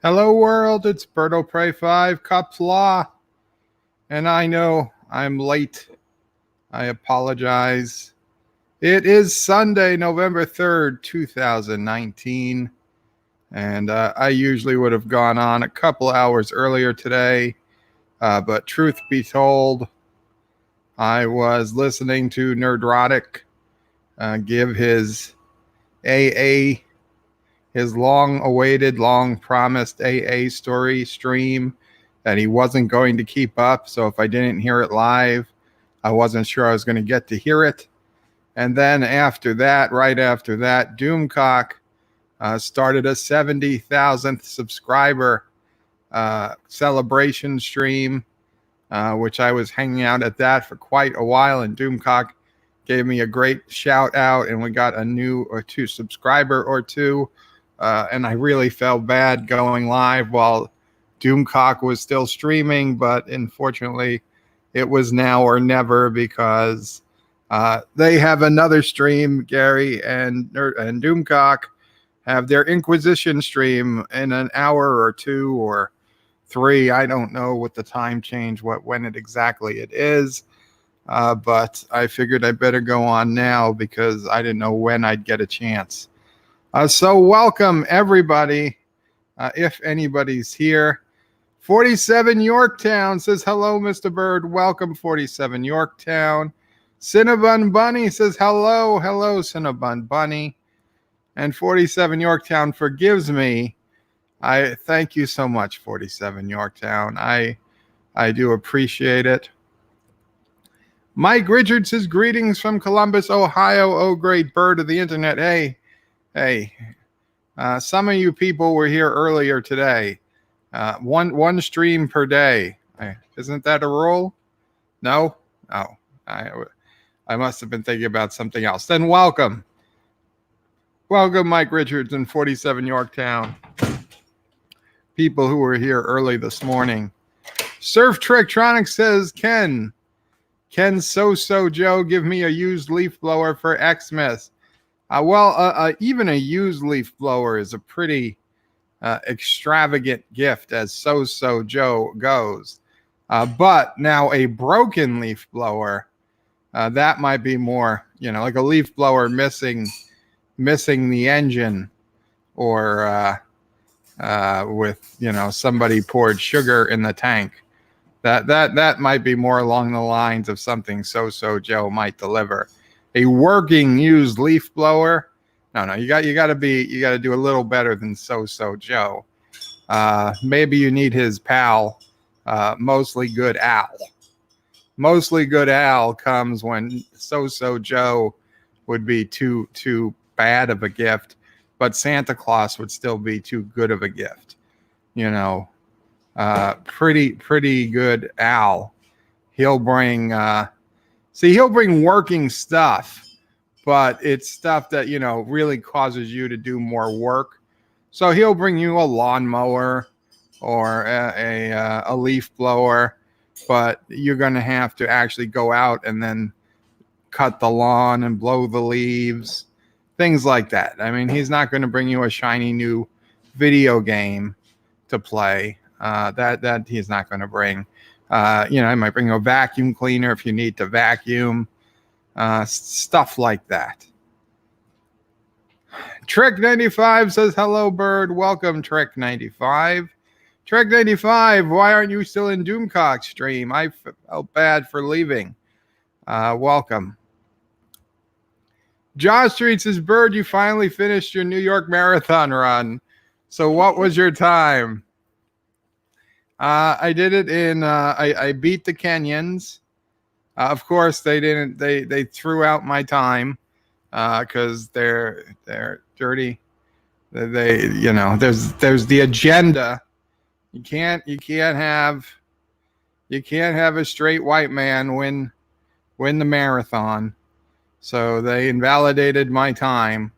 Hello world, it's Berto Prey 5, Qapla, and I know I'm late. I apologize. It is Sunday, November 3rd, 2019, and I usually would have gone on a couple hours earlier today, but truth be told, I was listening to Nerdrotic give his AA, his long-awaited, long-promised AA story stream that he wasn't going to keep up. So if I didn't hear it live, I wasn't sure I was going to get to hear it. And then after that, right after that, Doomcock started a 70,000th subscriber celebration stream, which I was hanging out at that for quite a while. And Doomcock gave me a great shout out, and we got a new or two subscriber or two. And I really felt bad going live while Doomcock was still streaming, but unfortunately it was now or never, because they have another stream. Gary and Doomcock have their Inquisition stream in an hour or two or three. I don't know what the time change, when it exactly it is. But I figured I better go on now because I didn't know when I'd get a chance. So welcome everybody, if anybody's here. 47 Yorktown says hello, Mr. Bird. Welcome, 47 Yorktown. Cinnabon Bunny says hello, Cinnabon Bunny. And 47 Yorktown forgives me. I thank you so much, 47 Yorktown. I do appreciate it. Mike Richards says greetings from Columbus, Ohio. Oh, great bird of the internet. Hey, some of you people were here earlier today. One stream per day. Isn't that a rule? No? Oh, I must have been thinking about something else. Then welcome. Welcome, Mike Richards and 47 Yorktown. People who were here early this morning. Surf Tricktronics says, Ken So Joe, give me a used leaf blower for Xmas. Even a used leaf blower is a pretty extravagant gift as So Joe goes. But now a broken leaf blower, that might be more, like a leaf blower missing the engine, or with, somebody poured sugar in the tank. That might be more along the lines of something So Joe might deliver. A working used leaf blower. No, you got to do a little better than So Joe. Maybe you need his pal, Mostly Good Al. Mostly Good Al comes when So Joe would be too bad of a gift, but Santa Claus would still be too good of a gift. Pretty good Al. He'll bring working stuff, but it's stuff that, really causes you to do more work. So he'll bring you a lawnmower or a leaf blower, but you're going to have to actually go out and then cut the lawn and blow the leaves, things like that. I mean, he's not going to bring you a shiny new video game to play. That he's not going to bring. I might bring a vacuum cleaner if you need to vacuum, stuff like that. Trick95 says, hello, bird. Welcome, Trick95. Trick95, why aren't you still in Doomcock's stream? I felt bad for leaving. Welcome. Josh Street says, bird, you finally finished your New York Marathon run. So what was your time? I did it in, I beat the Kenyans. Of course, they didn't, they threw out my time, cause they're dirty. There's the agenda. You can't have a straight white man win the marathon. So they invalidated my time,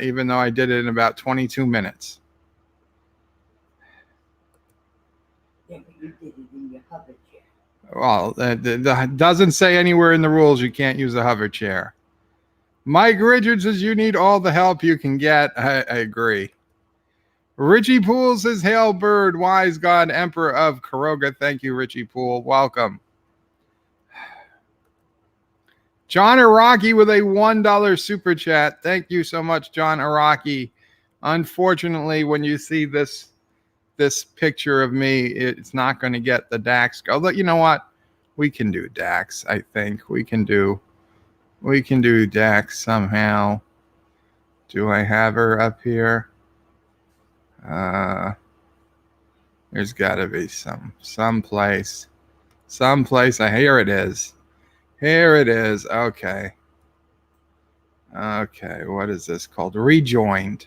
even though I did it in about 22 minutes. You did it in your hover chair. Well, that doesn't say anywhere in the rules you can't use a hover chair. Mike Richards says you need all the help you can get. I agree. Richie Poole says, Hail Bird, Wise God, Emperor of Karoga. Thank you, Richie Poole. Welcome. John Araki with a $1 super chat. Thank you so much, John Araki. Unfortunately, when you see this picture of me, it's not going to get the Dax. Although, you know what? We can do Dax, I think. We can do Dax somehow. Do I have her up here? There's got to be someplace. Here it is. Here it is. Okay. What is this called? Rejoined.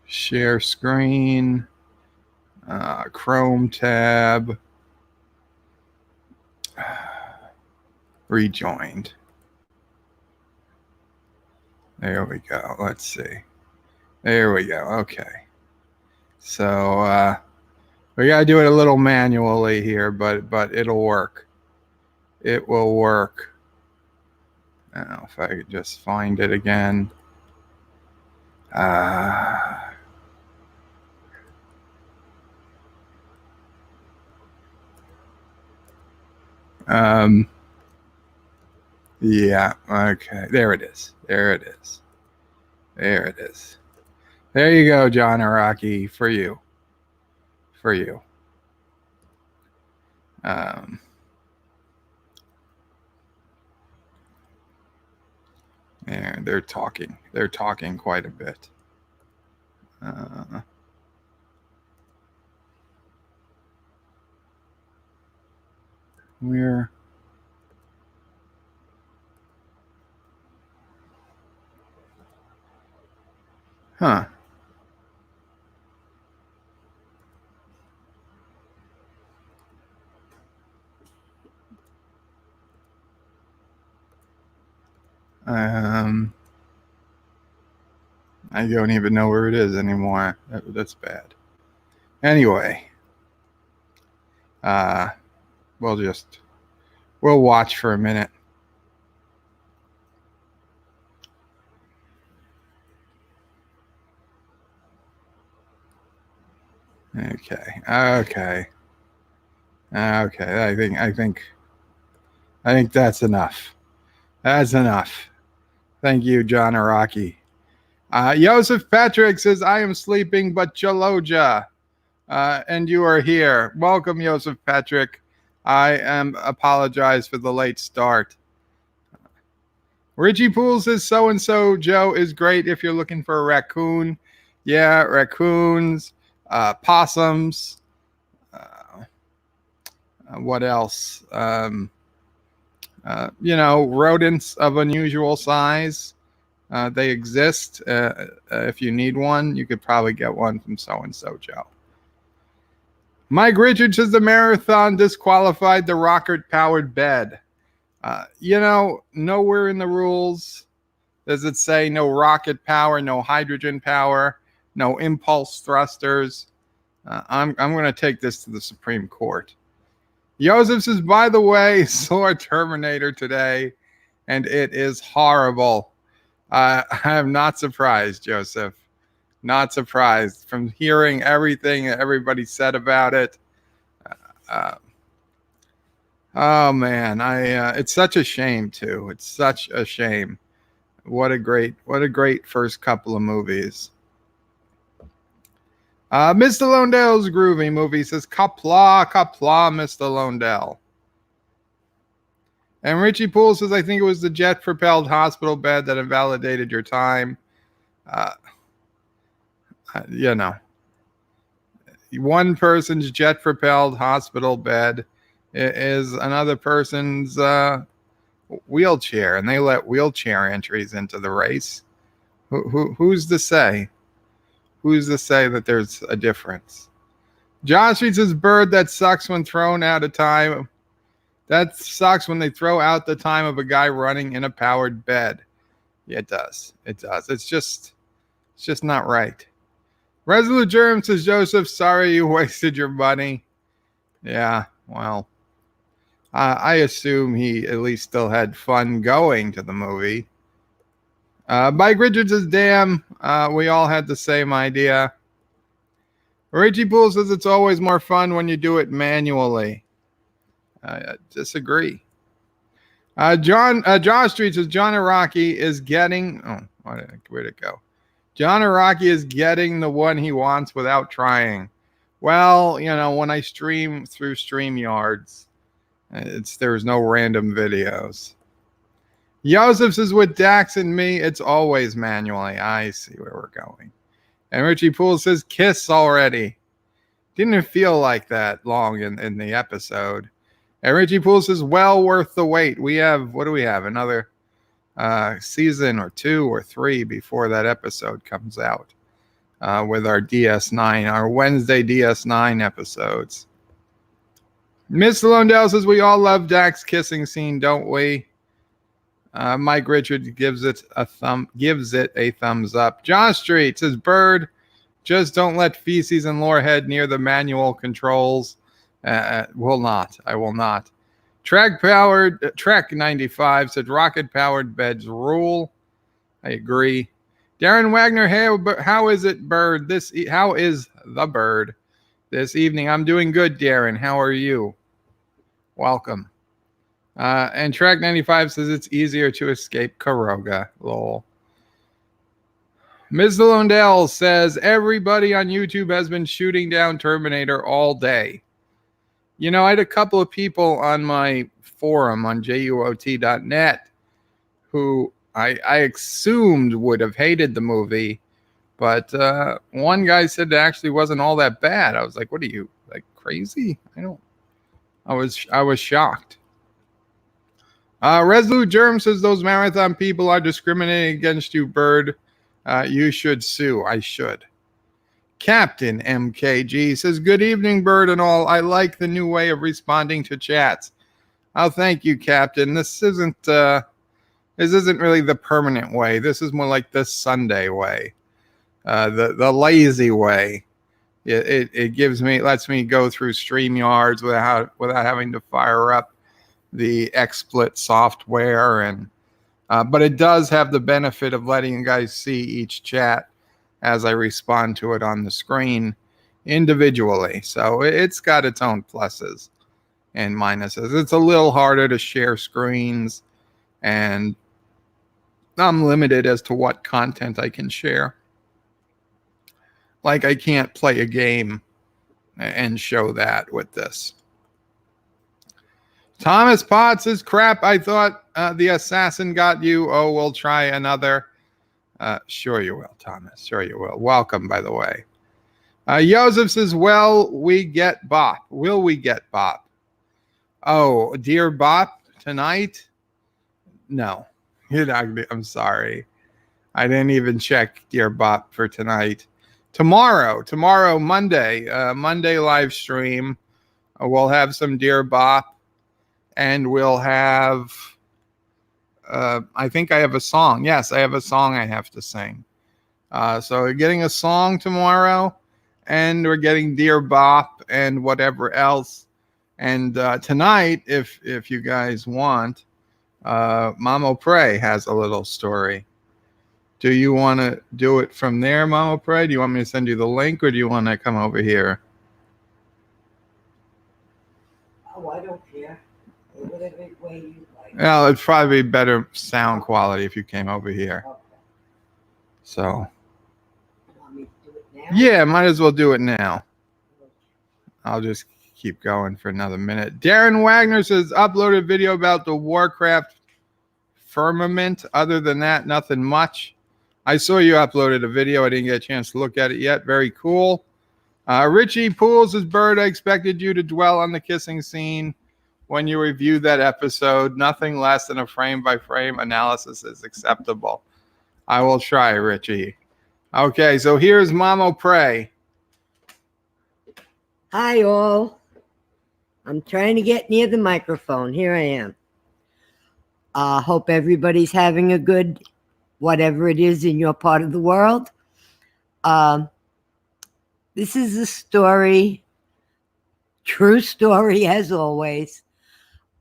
Share screen. Chrome tab. Rejoined. There we go. Let's see. There we go. Okay. So we gotta do it a little manually here, but it'll work. It will work. Now, if I could just find it again. Yeah, okay. There it is. There you go, John Araki, for you. And they're talking quite a bit. Where? Huh. I don't even know where it is anymore. That's bad. Anyway, we'll watch for a minute. Okay. I think that's enough. That's enough. Thank you, John Araki. Joseph Patrick says, I am sleeping, but Jaloja. And you are here. Welcome, Joseph Patrick. I apologize for the late start. Richie Poole says, so-and-so Joe is great if you're looking for a raccoon. Yeah, raccoons, possums. What else? Rodents of unusual size. They exist. If you need one, you could probably get one from so-and-so Joe. Mike Richards says the marathon disqualified the rocket-powered bed. Nowhere in the rules does it say no rocket power, no hydrogen power, no impulse thrusters. I'm going to take this to the Supreme Court. Joseph says, by the way, saw Terminator today, and it is horrible. I am not surprised, Joseph. Not surprised from hearing everything that everybody said about it. Oh man, it's such a shame too. It's such a shame. What a great first couple of movies. Mr. Londell's groovy movie says Qapla, Mr. Londell. And Richie Poole says, I think it was the jet-propelled hospital bed that invalidated your time. One person's jet-propelled hospital bed is another person's wheelchair, and they let wheelchair entries into the race. Who's to say? Who's to say that there's a difference? Josh says, bird, that sucks when thrown out of time. That sucks when they throw out the time of a guy running in a powered bed. Yeah, it does. It's just not right. Resolute Germ says, Joseph, sorry you wasted your money. Yeah, well, I assume he at least still had fun going to the movie. Mike Richards says, damn, we all had the same idea. Richie Poole says it's always more fun when you do it manually. I disagree. John Street says John Araki is getting. Oh, where'd it go? John Araki is getting the one he wants without trying. Well, when I stream through StreamYards, there's no random videos. Joseph says with Dax and me, it's always manually. I see where we're going. And Richie Poole says, kiss already. Didn't feel like that long in the episode. And Richie Poole says, well worth the wait. What do we have? Another season or 2 or 3 before that episode comes out with our DS9, our Wednesday DS9 episodes. Miss Londell says, we all love Dak's kissing scene, don't we? Mike Richards gives it a thumbs up. John Street says, Bird, just don't let feces and lorehead near the manual controls. I will not. Trek 95 said rocket powered beds rule. I agree. Darren Wagner, how is it, Bird? How is the Bird this evening? I'm doing good, Darren. How are you? Welcome. And Track 95 says it's easier to escape Karoga. Lol. Ms. Londell says everybody on YouTube has been shooting down Terminator all day. I had a couple of people on my forum on juot.net who I assumed would have hated the movie, but one guy said it actually wasn't all that bad. I was like, what are you, like, crazy? I was shocked. Resolute Germ says those marathon people are discriminating against you, Bird. You should sue. I should. Captain MKG says, good evening, Bird and all. I like the new way of responding to chats. Oh, thank you, Captain. This isn't really the permanent way. This is more like the Sunday way, the lazy way. It lets me go through StreamYards without having to fire up the XSplit software, and but it does have the benefit of letting you guys see each chat as I respond to it on the screen individually. So it's got its own pluses and minuses. It's a little harder to share screens, and I'm limited as to what content I can share. Like, I can't play a game and show that with this. Thomas Potts says, crap, I thought the assassin got you. Oh, we'll try another. Sure you will, Thomas. Sure you will. Welcome, by the way. Joseph says, well, we get Bop. Will we get Bop? Oh, dear Bop, tonight? No. I'm sorry. I didn't even check Dear Bop for tonight. Tomorrow, Monday live stream, we'll have some Dear Bop, and we'll have, I think I have a song. Yes, I have a song I have to sing. So we're getting a song tomorrow, and we're getting Dear Bop and whatever else. And tonight, if you guys want, Mamo Pray has a little story. Do you want to do it from there, Mama Pray? Do you want me to send you the link, or do you want to come over here? Oh, I don't care. Whatever way you like. Well, it'd probably be better sound quality if you came over here. Okay. So. You want me to do it now? Yeah, might as well do it now. I'll just keep going for another minute. Darren Wagner says, uploaded video about the Warcraft firmament. Other than that, nothing much. I saw you uploaded a video. I didn't get a chance to look at it yet. Very cool. Richie Pools says, Bird, I expected you to dwell on the kissing scene when you reviewed that episode. Nothing less than a frame-by-frame analysis is acceptable. I will try, Richie. Okay, so here's Mamo Pray. Hi, all. I'm trying to get near the microphone. Here I am. Hope everybody's having a good whatever it is in your part of the world. This is a story, true story as always.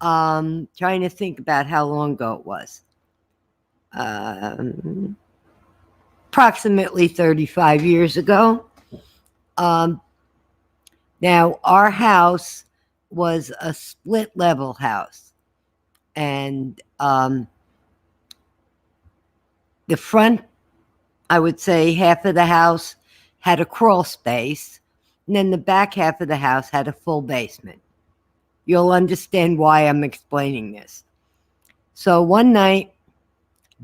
Trying to think about how long ago it was. approximately 35 years ago. Um, Now, our house was a split level house, and the front, I would say, half of the house had a crawl space, and then the back half of the house had a full basement. You'll understand why I'm explaining this. So one night,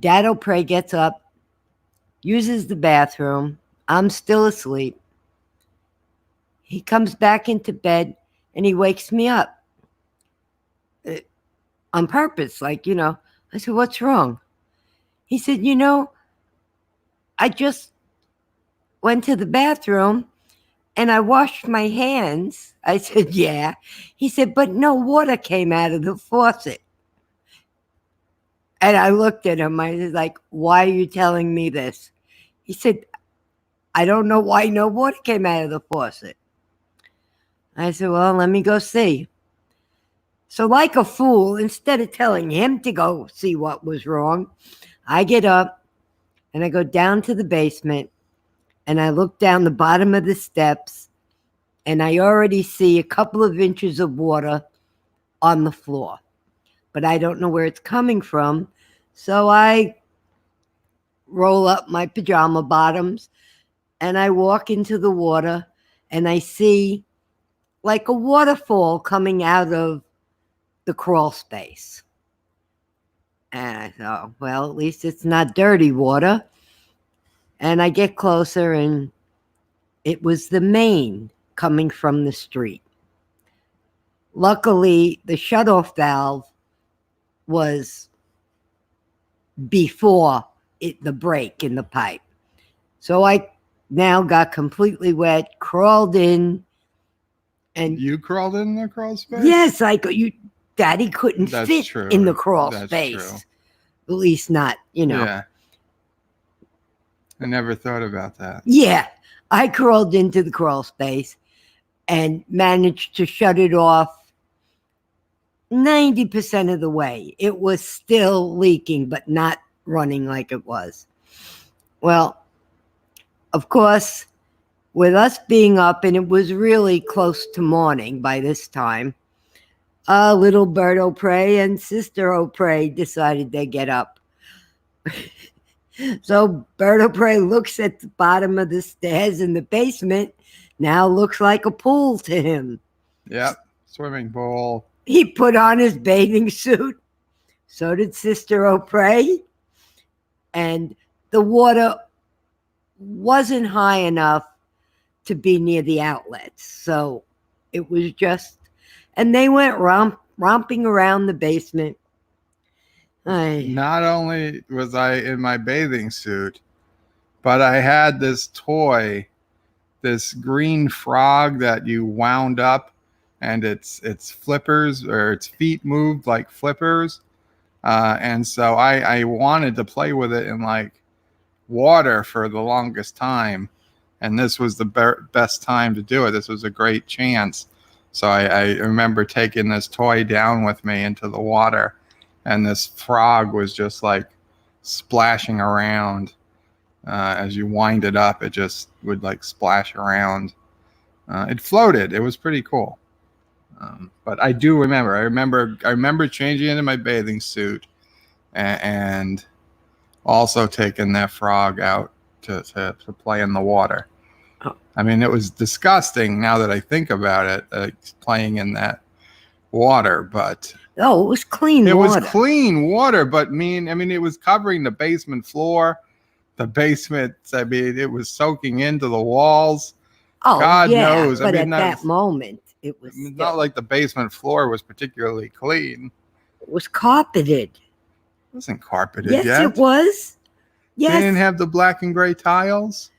Dad O'Prey gets up, uses the bathroom. I'm still asleep. He comes back into bed and he wakes me up on purpose. Like, I said, "What's wrong?" He said, "I just went to the bathroom and I washed my hands." I said, "Yeah." He said, "But no water came out of the faucet." And I looked at him. I was like, "Why are you telling me this?" He said, "I don't know why no water came out of the faucet." I said, "Well, let me go see." So like a fool, instead of telling him to go see what was wrong, I get up and I go down to the basement and I look down the bottom of the steps and I already see a couple of inches of water on the floor, but I don't know where it's coming from. So I roll up my pajama bottoms and I walk into the water and I see like a waterfall coming out of the crawl space. And I thought, well, at least it's not dirty water. And I get closer and it was the main coming from the street. Luckily, the shutoff valve was before the break in the pipe. So I now got completely wet, crawled in. And You crawled in the crawl space? yes, Daddy couldn't That's fit true. in the crawl That's space. True. At least not, Yeah. I never thought about that. Yeah. I crawled into the crawl space and managed to shut it off 90% of the way. It was still leaking, but not running like it was. Well, of course, with us being up, and it was really close to morning by this time, little Bert O'Prey and Sister O'Prey decided they'd get up. So Bert O'Prey looks at the bottom of the stairs in the basement. Now looks like a pool to him. Yep, swimming pool. He put on his bathing suit. So did Sister O'Prey. And the water wasn't high enough to be near the outlets. So it was just, and they went romping around the basement. Not only was I in my bathing suit, but I had this toy, this green frog that you wound up and its flippers or its feet moved like flippers. And so I wanted to play with it in like water for the longest time. And this was the best time to do it. This was a great chance. So I remember taking this toy down with me into the water, and this frog was just like splashing around. As you wind it up, it just would like splash around. It floated. It was pretty cool. But I do remember. I remember changing into my bathing suit, and also taking that frog out to play in the water. I mean, it was disgusting now that I think about it, playing in that water, but it was clean water. It was clean water, but I mean, it was covering the basement floor. The basement, it was soaking into the walls. Oh, God knows. But at that moment, it was not like the basement floor was particularly clean. It was carpeted. It wasn't carpeted yet. Yes, it was. Yes. They didn't have the black and gray tiles?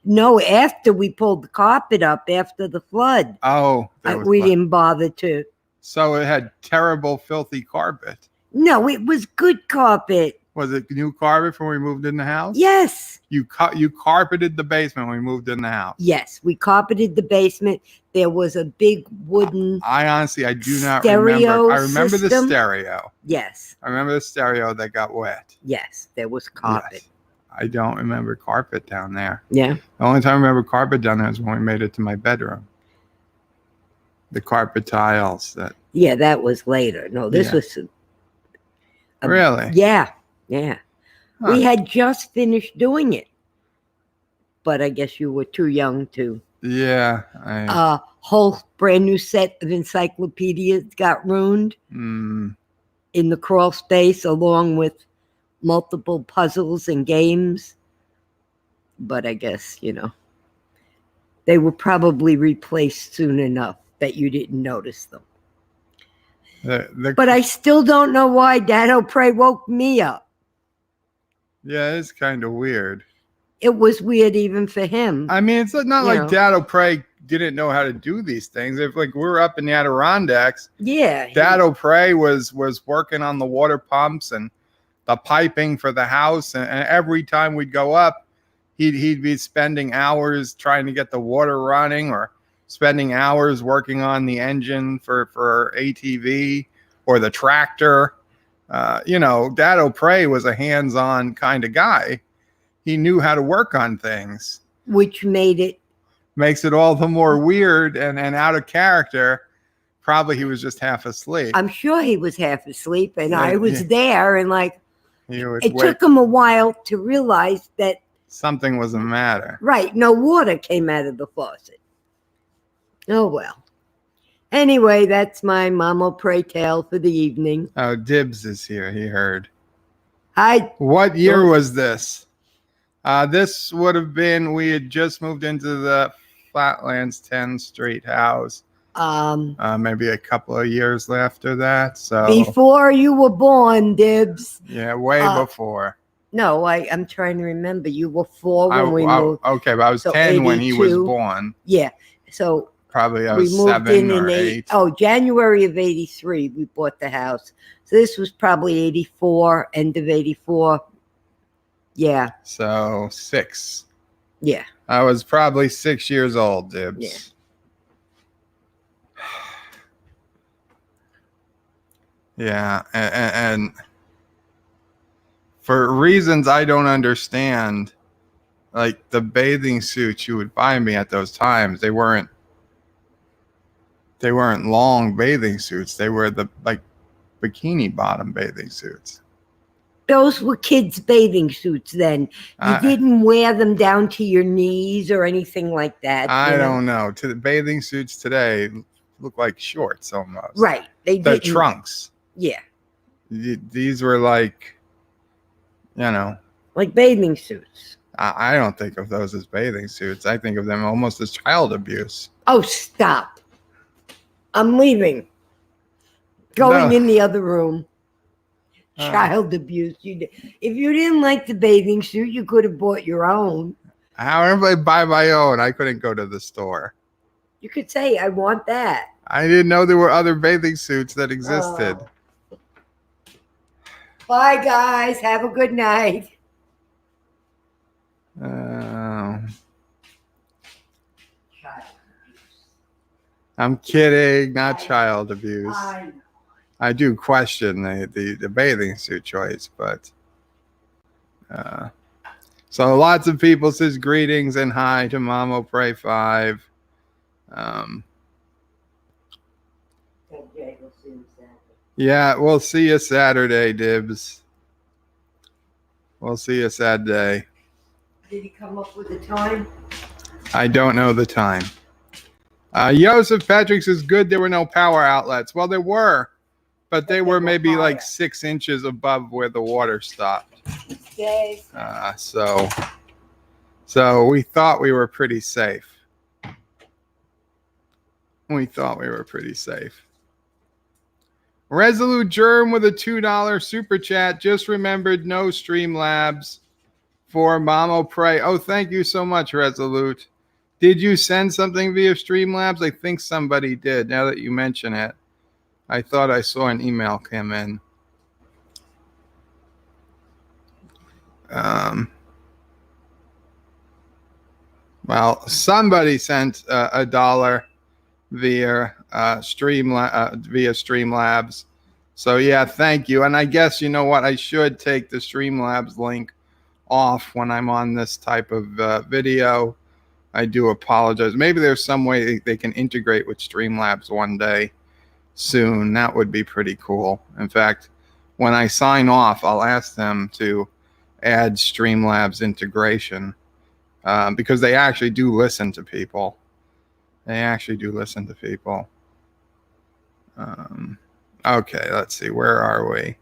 No, after we pulled the carpet up after the flood. Oh. We didn't bother to. So it had terrible, filthy carpet. No, it was good carpet. Was it new carpet when we moved in the house? Yes. You carpeted the basement when we moved in the house. Yes, we carpeted the basement. There was a big wooden I honestly, I do not stereo remember. I remember the system. stereo. Yes. I remember the stereo that got wet. Yes, there was carpet. Yes. I don't remember carpet down there. Yeah. The only time I remember carpet down there is when we made it to my bedroom. The carpet tiles. Yeah, that was later. No, this was really? Yeah. Yeah. Huh. We had just finished doing it. But I guess you were too young to. Yeah. A whole brand new set of encyclopedias got ruined in the crawl space, along with multiple puzzles and games. But I guess, they were probably replaced soon enough that you didn't notice them. But I still don't know why Dad O'Prey woke me up. Yeah, it's kind of weird. It was weird even for him. I mean, it's not like Dad O'Prey didn't know how to do these things. If like we were up in the Adirondacks, Dad O'Prey was working on the water pumps and the piping for the house, and every time we'd go up, he'd be spending hours trying to get the water running, or spending hours working on the engine for ATV or the tractor. Dad O'Prey was a hands-on kind of guy. He knew how to work on things, which makes it all the more weird and out of character. Probably he was just half asleep. I'm sure he was half asleep, and I was there, and it took him a while to realize that something was the matter. Right, no water came out of the faucet. Oh well. Anyway, that's my Mama Pray tale for the evening. Oh, Dibs is here. He heard. Hi. What year was this? This would have been, we had just moved into the Flatlands 10th Street house. Maybe a couple of years after that. So before you were born, Dibs. Yeah, way before. No, I'm trying to remember. You were 4 when we moved. Okay, but I was 10 when he was born. Yeah, so probably I was 7 or 8. Oh, January of 83, we bought the house. So this was probably 84, end of 84. Yeah. So 6. Yeah. I was probably 6 years old, Dibs. Yeah. And for reasons I don't understand, like the bathing suits you would buy me at those times, they weren't long bathing suits. They were the bikini bottom bathing suits. Those were kids' bathing suits then. You didn't wear them down to your knees or anything like that. I don't know. To the bathing suits today look like shorts almost. Right. They're trunks. Yeah. These were like bathing suits. I don't think of those as bathing suits. I think of them almost as child abuse. Oh, stop. I'm leaving. Going in the other room. Child abuse. If you didn't like the bathing suit, you could have bought your own. However, I buy my own. I couldn't go to the store. You could say, I want that. I didn't know there were other bathing suits that existed. Bye, guys. Have a good night. I'm kidding. Not child abuse. I do question the bathing suit choice, but so lots of people says greetings and hi to Mama Pray 5. Yeah, we'll see you Saturday, Dibs. We'll see you Saturday. Did he come up with a time? I don't know the time. Joseph Patrick says good there were no power outlets. Well, there were. But they were maybe like 6 inches above where the water stopped. So we thought we were pretty safe. Resolute Germ with a $2 super chat. Just remembered no Streamlabs for Mama Pray. Oh, thank you so much, Resolute. Did you send something via Streamlabs? I think somebody did, now that you mention it. I thought I saw an email come in. Um, well, somebody sent $1 via via Streamlabs. So yeah, thank you. And I guess you know what? I should take the Streamlabs link off when I'm on this type of video. I do apologize. Maybe there's some way they can integrate with Streamlabs one day soon. That would be pretty cool. In fact, when I sign off, I'll ask them to add Streamlabs integration because they actually do listen to people. They actually do listen to people. Okay, let's see. Where are we?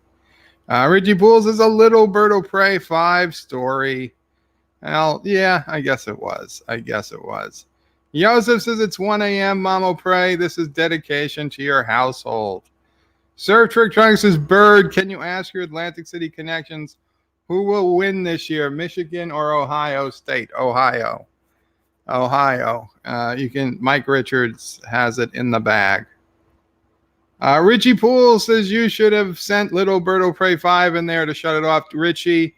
Richie Pools is a Little Bird of Prey 5-story. Well, yeah, I guess it was. Joseph says it's 1 a.m. Mamo Pray. This is dedication to your household. Surf Trick Trunks says, Bird, can you ask your Atlantic City connections who will win this year, Michigan or Ohio State? Ohio. You can. Mike Richards has it in the bag. Richie Poole says you should have sent Little Birdo Prey 5 in there to shut it off. Richie,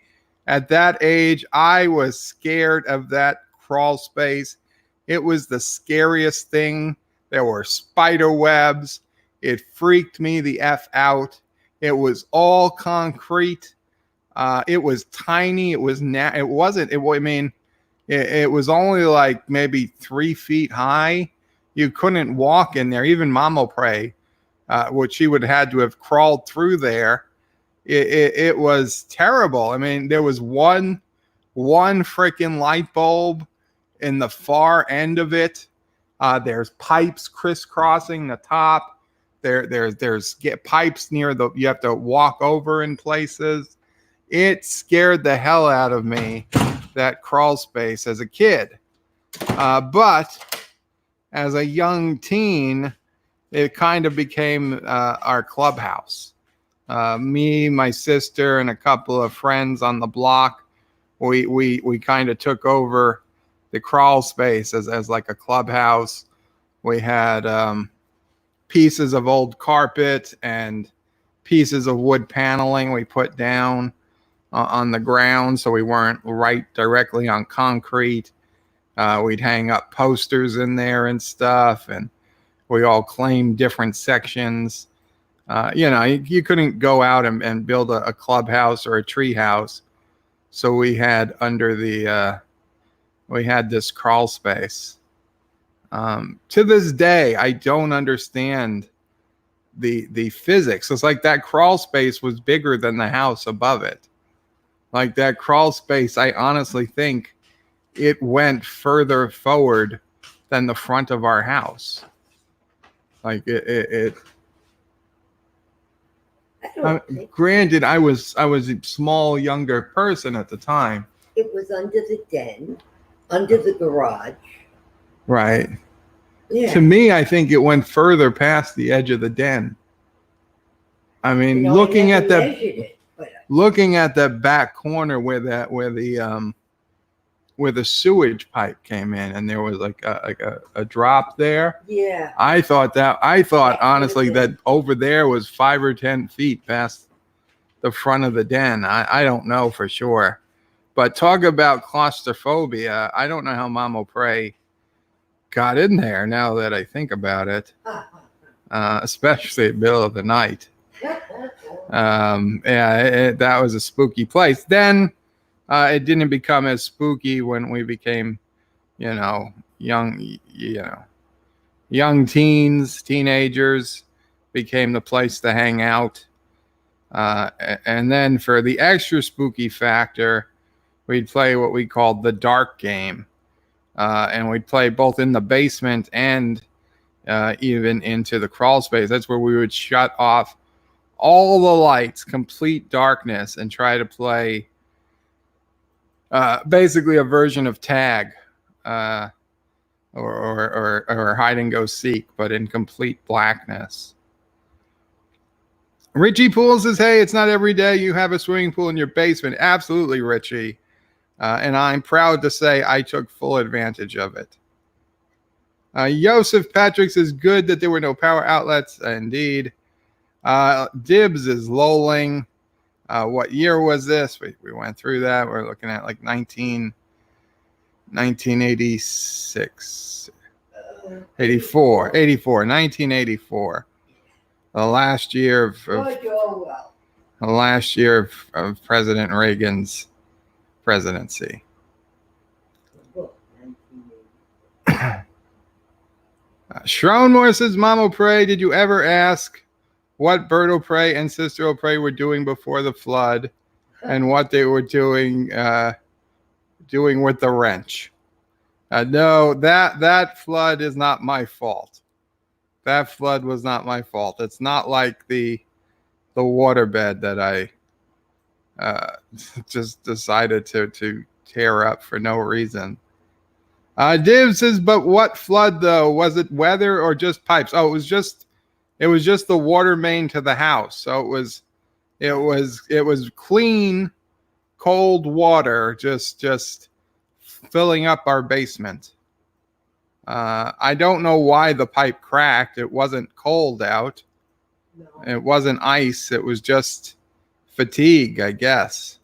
at that age, I was scared of that crawl space. It was the scariest thing. There were spider webs. It freaked me the F out. It was all concrete. It was tiny. It was it wasn't. It was only like maybe 3 feet high. You couldn't walk in there. Even Mamo Prey, which she would have had to have crawled through there. It was terrible. I mean, there was one freaking light bulb in the far end of it. There's pipes crisscrossing the top. There's pipes near the. You have to walk over in places. It scared the hell out of me, that crawl space, as a kid. But as a young teen, it kind of became our clubhouse. Me, my sister, and a couple of friends on the block, we kind of took over the crawl space as like a clubhouse. We had pieces of old carpet and pieces of wood paneling we put down on the ground so we weren't right directly on concrete. We'd hang up posters in there and stuff, and we all claimed different sections. You couldn't go out and build a clubhouse or a tree house. So we had we had this crawl space. To this day, I don't understand the physics. It's like that crawl space was bigger than the house above it. Like that crawl space, I honestly think it went further forward than the front of our house. Like it granted, I was a small, younger person at the time. It was under the den, under the garage. Right. Yeah. To me, I think it went further past the edge of the den. I mean, looking at that back corner where the sewage pipe came in, and there was like a drop there. Yeah. I thought honestly that over there was 5 or 10 feet past the front of the den. I don't know for sure, but talk about claustrophobia. I don't know how Mamo Prey got in there now that I think about it, especially at the middle of the night. That was a spooky place. Then it didn't become as spooky when we became, young teens, teenagers, became the place to hang out. And then for the extra spooky factor, we'd play what we called the dark game. And we'd play both in the basement and even into the crawl space. That's where we would shut off all the lights, complete darkness, and try to play basically a version of tag or hide and go seek, but in complete blackness. Richie Poole says, hey, it's not every day you have a swimming pool in your basement. Absolutely, Richie. And I'm proud to say I took full advantage of it. Joseph Patrick says, good that there were no power outlets. Indeed. Dibs is lolling. What year was this? We went through that. We're looking at like 1986, 1984. The last year of President Reagan's presidency. Schronmore says, Mama Pray, did you ever ask what Berto Pray and Sister Pray were doing before the flood and what they were doing with the wrench? No, that flood is not my fault. That flood was not my fault. It's not like the waterbed that I just decided to tear up for no reason. Div says, but what flood though? Was it weather or just pipes? Oh, it was just the water main to the house. So it was clean, cold water just filling up our basement. I don't know why the pipe cracked. It wasn't cold out. No. It wasn't ice. It was just fatigue, I guess.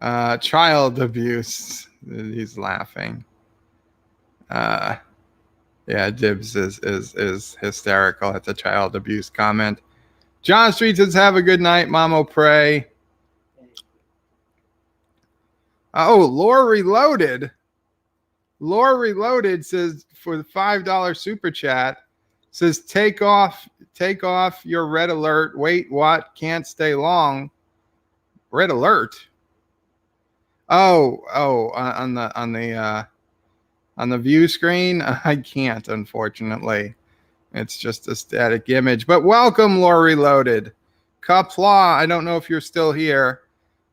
Child abuse. He's laughing. Yeah, Dibs is hysterical at the child abuse comment. John Street says, have a good night, Mama Pray. Oh, Lore Reloaded. Lore Reloaded says, for the $5 super chat, says, take off your red alert. Wait, what? Can't stay long. Red alert. Oh, on the view screen, I can't, unfortunately. It's just a static image. But welcome, Lore Reloaded. Qapla, I don't know if you're still here.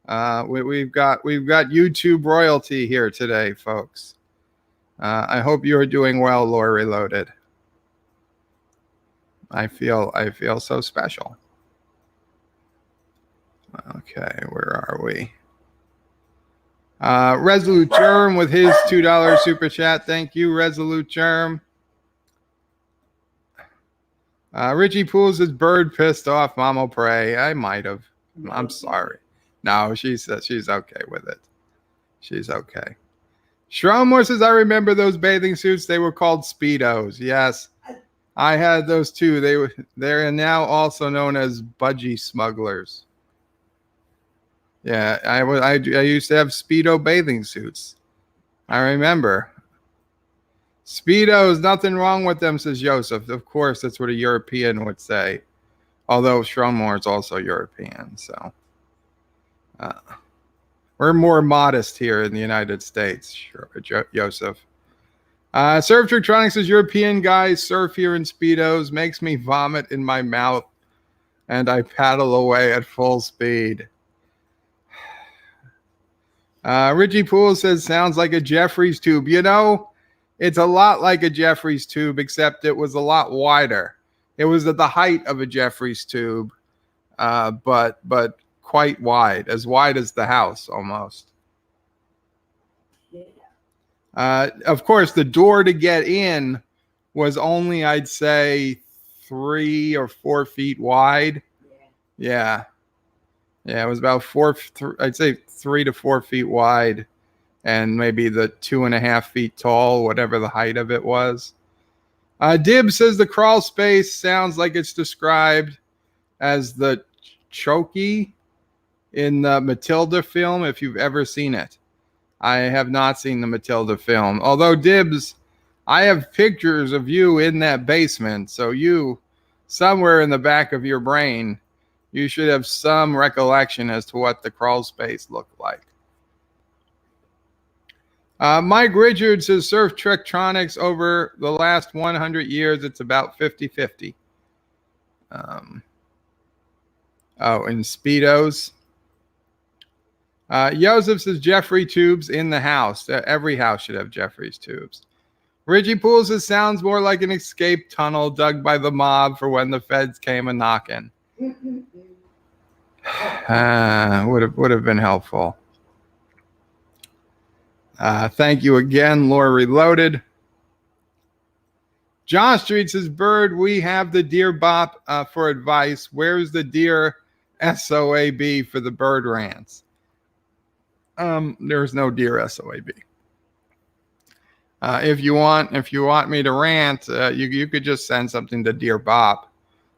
We've got YouTube royalty here today, folks. I hope you are doing well, Lore Reloaded. I feel so special. Okay, where are we? Resolute Germ with his $2 super chat. Thank you, Resolute Germ. Richie Pools is bird pissed off. Mama Pray. I might have. I'm sorry. No, she says she's okay with it. She's okay. Schraumore says, I remember those bathing suits. They were called Speedos. Yes, I had those too. They're now also known as budgie smugglers. Yeah, I used to have Speedo bathing suits. I remember. Speedos, nothing wrong with them, says Joseph. Of course, that's what a European would say. Although Schronmore is also European, so we're more modest here in the United States, Joseph. Surf Trictronics says, European guys surf here in Speedos, makes me vomit in my mouth, and I paddle away at full speed. Richie Poole says, sounds like a Jeffries tube. You know, it's a lot like a Jeffries tube, except it was a lot wider. It was at the height of a Jeffries tube, but quite wide as the house almost. Of course, the door to get in was only, I'd say, 3 or 4 feet wide. Yeah. Yeah, it was about I'd say 3 to 4 feet wide, and maybe the 2.5 feet tall, whatever the height of it was. Dib says the crawl space sounds like it's described as the Chokey in the Matilda film, if you've ever seen it. I have not seen the Matilda film. Although, Dibs, I have pictures of you in that basement, so you, somewhere in the back of your brain, you should have some recollection as to what the crawl space looked like. Mike Richards says, Surf Trektronics over the last 100 years, it's about 50-50. In Speedos. Joseph says, Jeffrey tubes in the house. Every house should have Jeffrey's tubes. Richie Poole says, sounds more like an escape tunnel dug by the mob for when the feds came a-knocking. Would have been helpful. Thank you again, Lore Reloaded. John Street says, Bird, we have the deer bop for advice. Where's the deer SOAB for the bird rants. There's no dear SOAB. If you want me to rant, you could just send something to Dear Bob.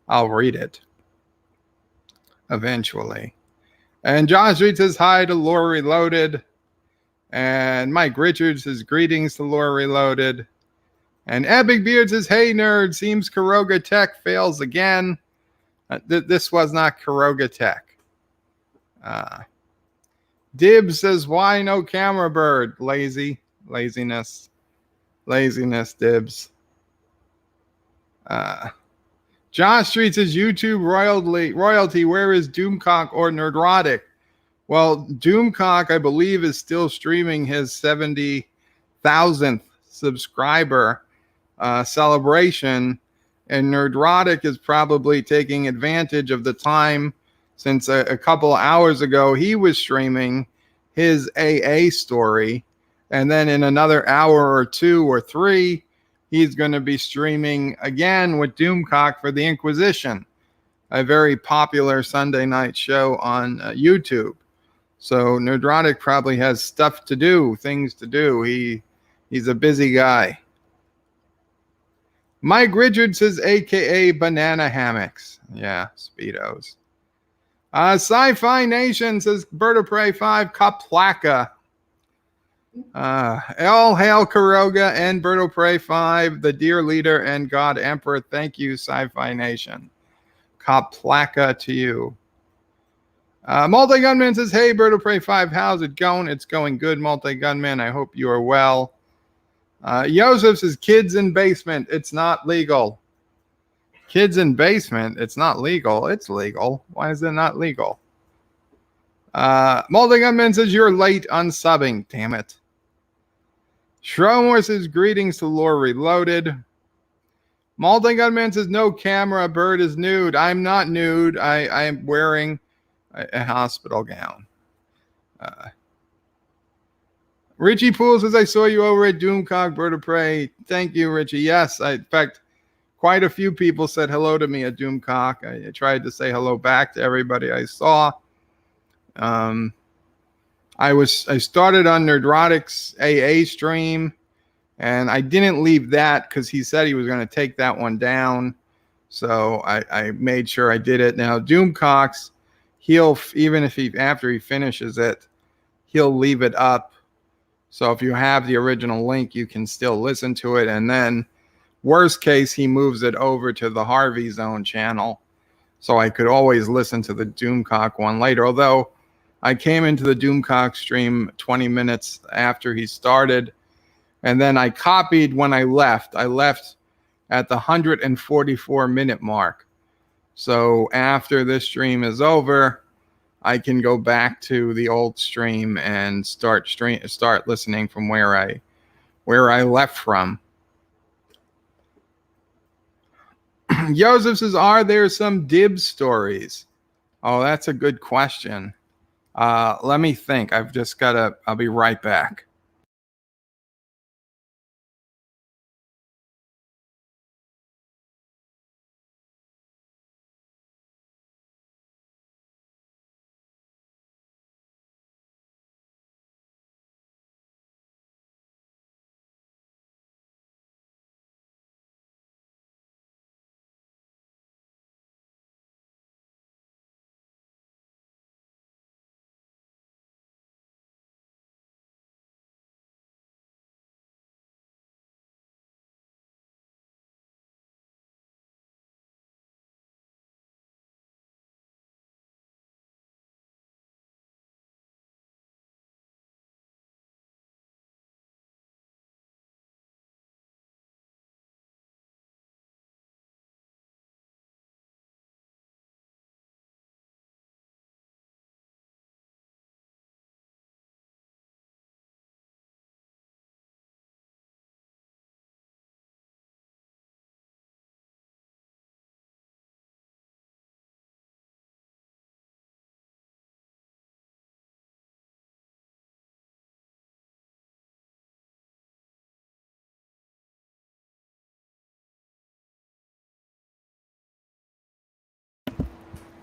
I'll read it eventually. And John Street says hi to Lore Reloaded. And Mike Richards says greetings to Lore Reloaded. And Epic Beard says, hey nerd, seems Kuroga Tech fails again. This was not Kuroga Tech. Dibs says, why no camera bird? Laziness, Dibs. Josh Street says, YouTube royalty, where is Doomcock or Nerdrotic? Well, Doomcock, I believe, is still streaming his 70,000th subscriber celebration, and Nerdrotic is probably taking advantage of the time since a couple of hours ago he was streaming his AA story, and then in another hour or 2 or 3 he's going to be streaming again with Doomcock for the Inquisition, a very popular Sunday night show on YouTube. So Nerdrotic probably has stuff to do, things to do. He's a busy guy. Mike Richards says, AKA Banana Hammocks. Yeah, Speedos. Sci-Fi Nation says, Bird of Prey 5, Qapla. All hail Kuroga and Bird of Prey 5, the dear leader and God Emperor. Thank you, Sci-Fi Nation. Qapla to you. Multi-Gunman says, hey, Bird of Prey 5, how's it going? It's going good, Multi-Gunman. I hope you are well. Joseph says, kids in basement. It's not legal. Kids in basement. It's not legal. It's legal. Why is it not legal? Multi-Gunman says, you're late unsubbing. Damn it. Shromor says, greetings to Lore Reloaded. Multi-Gunman says, no camera. Bird is nude. I'm not nude. I am wearing a hospital gown. Richie Poole says, I saw you over at Doomcock, Bird of Prey. Thank you, Richie. Yes, in fact, quite a few people said hello to me at Doomcock. I tried to say hello back to everybody I saw. I started on Nerdrotic's AA stream, and I didn't leave that because he said he was going to take that one down. So I made sure I did it. Now, Doomcock's, even if after he finishes it, he'll leave it up. So if you have the original link, you can still listen to it. And then worst case, he moves it over to the Harvey Zone channel. So I could always listen to the Doomcock one later. Although I came into the Doomcock stream 20 minutes after he started. And then I copied when I left. I left at the 144-minute mark. So after this stream is over, I can go back to the old stream and start listening from where I left from. Joseph says, are there some Dibs stories? Oh, that's a good question. Let me think. I'll be right back.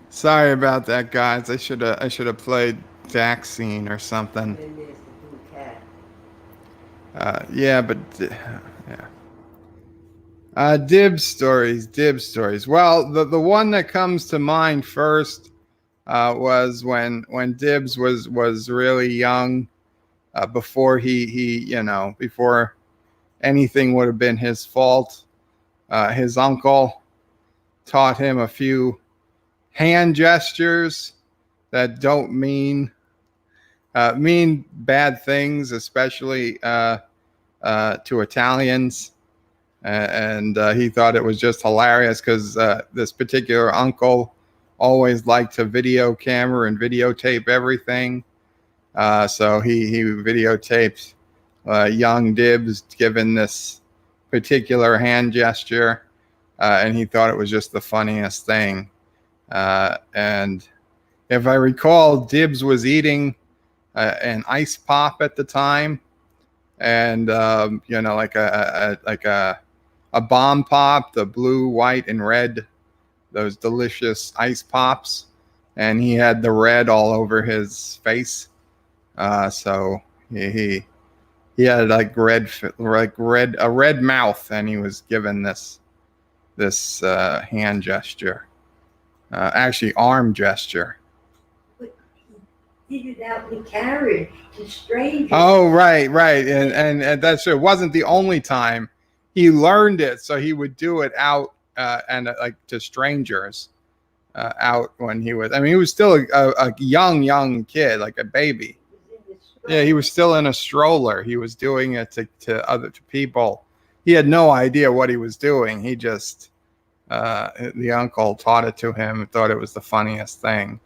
Sorry about that, guys. I should have played vaccine or something. Then there's the blue cat. Yeah, but yeah. Dibs stories, Dibs stories. Well, the one that comes to mind first was when Dibs was really young, before he before anything would have been his fault. His uncle taught him a few hand gestures that don't mean bad things, especially to Italians. And he thought it was just hilarious because this particular uncle always liked to video camera and videotape everything. So he videotaped young Dibs giving this particular hand gesture, and he thought it was just the funniest thing. And if I recall, Dibs was eating an ice pop at the time, and like a bomb pop, the blue, white, and red, those delicious ice pops, and he had the red all over his face. So he had a red mouth, and he was given this hand gesture, actually arm gesture. But he did it out in the carriage to strangers. Oh, right, and that's true. It wasn't the only time he learned it, so he would do it out and like to strangers out when he was. I mean, he was still a young kid, like a baby. Yeah, he was still in a stroller. He was doing it to people. He had no idea what he was doing. He just the uncle taught it to him and thought it was the funniest thing.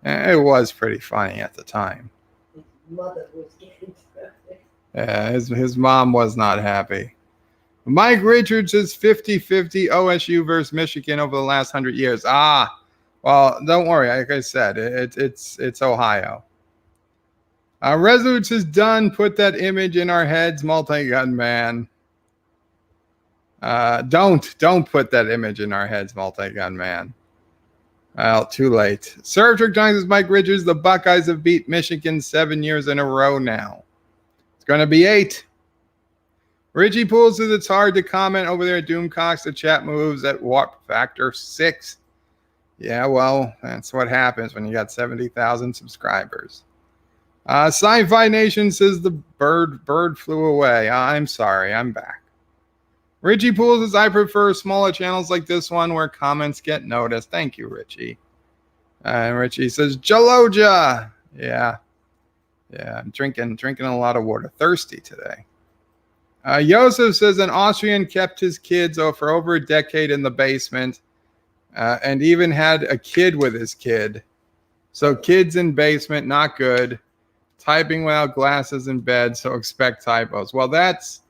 And it was pretty funny at the time. His mother was getting something. Yeah, his mom was not happy. Mike Richards is 50-50 OSU versus Michigan over the last 100 years. Well, don't worry. Like I said, it's Ohio. Resolutes is done. Put that image in our heads, multi-gun man. Don't put that image in our heads, multi-gun man. Well, too late. Serve Trick Giants is Mike Richards. The Buckeyes have beat Michigan 7 years in a row now. It's going to be 8. Richie Poole says it's hard to comment over there at Doomcocks. The chat moves at warp factor 6. Yeah, well, that's what happens when you got 70,000 subscribers. Sci-Fi Nation says the bird flew away. I'm sorry, I'm back. Richie Poole says I prefer smaller channels like this one where comments get noticed. Thank you, Richie. And Richie says Jaloja. Yeah, I'm drinking a lot of water. Thirsty today. Joseph says an Austrian kept his kids for over a decade in the basement, and even had a kid with his kid. So kids in basement, not good. Typing without glasses in bed, so expect typos. Well, that's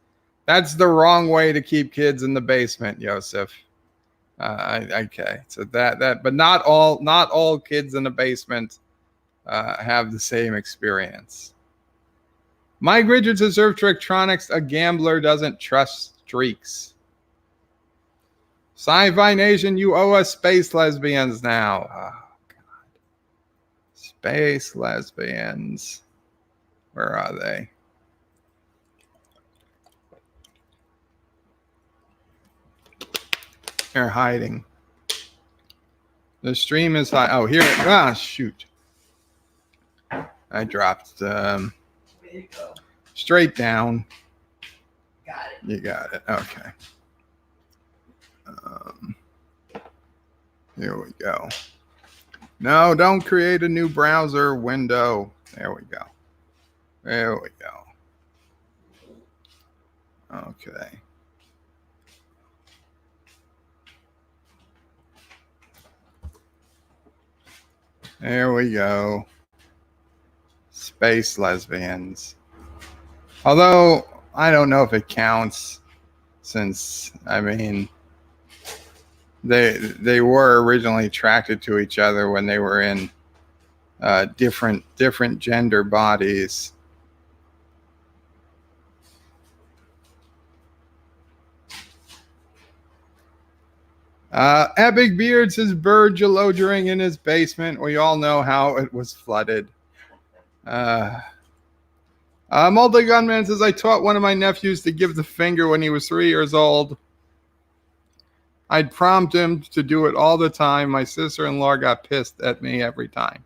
the wrong way to keep kids in the basement, Joseph. Okay, so but not all kids in the basement have the same experience. Mike Richards has served Trictronics. A gambler doesn't trust streaks. Sci-Fi Nation, you owe us space lesbians now. Oh, God. Space lesbians. Where are they? They're hiding. The stream is high. Oh, here. Shoot. I dropped. There you go. Straight down. Got it. You got it. Okay. Here we go. No, don't create a new browser window. There we go. There we go. Okay. There we go. Space lesbians. Although, I don't know if it counts since, I mean, they were originally attracted to each other when they were in different gender bodies. Epic Beard says bird gelodering in his basement. We all know how it was flooded. Multi-Gunman says, I taught one of my nephews to give the finger when he was 3 years old. I'd prompt him to do it all the time. My sister-in-law got pissed at me every time.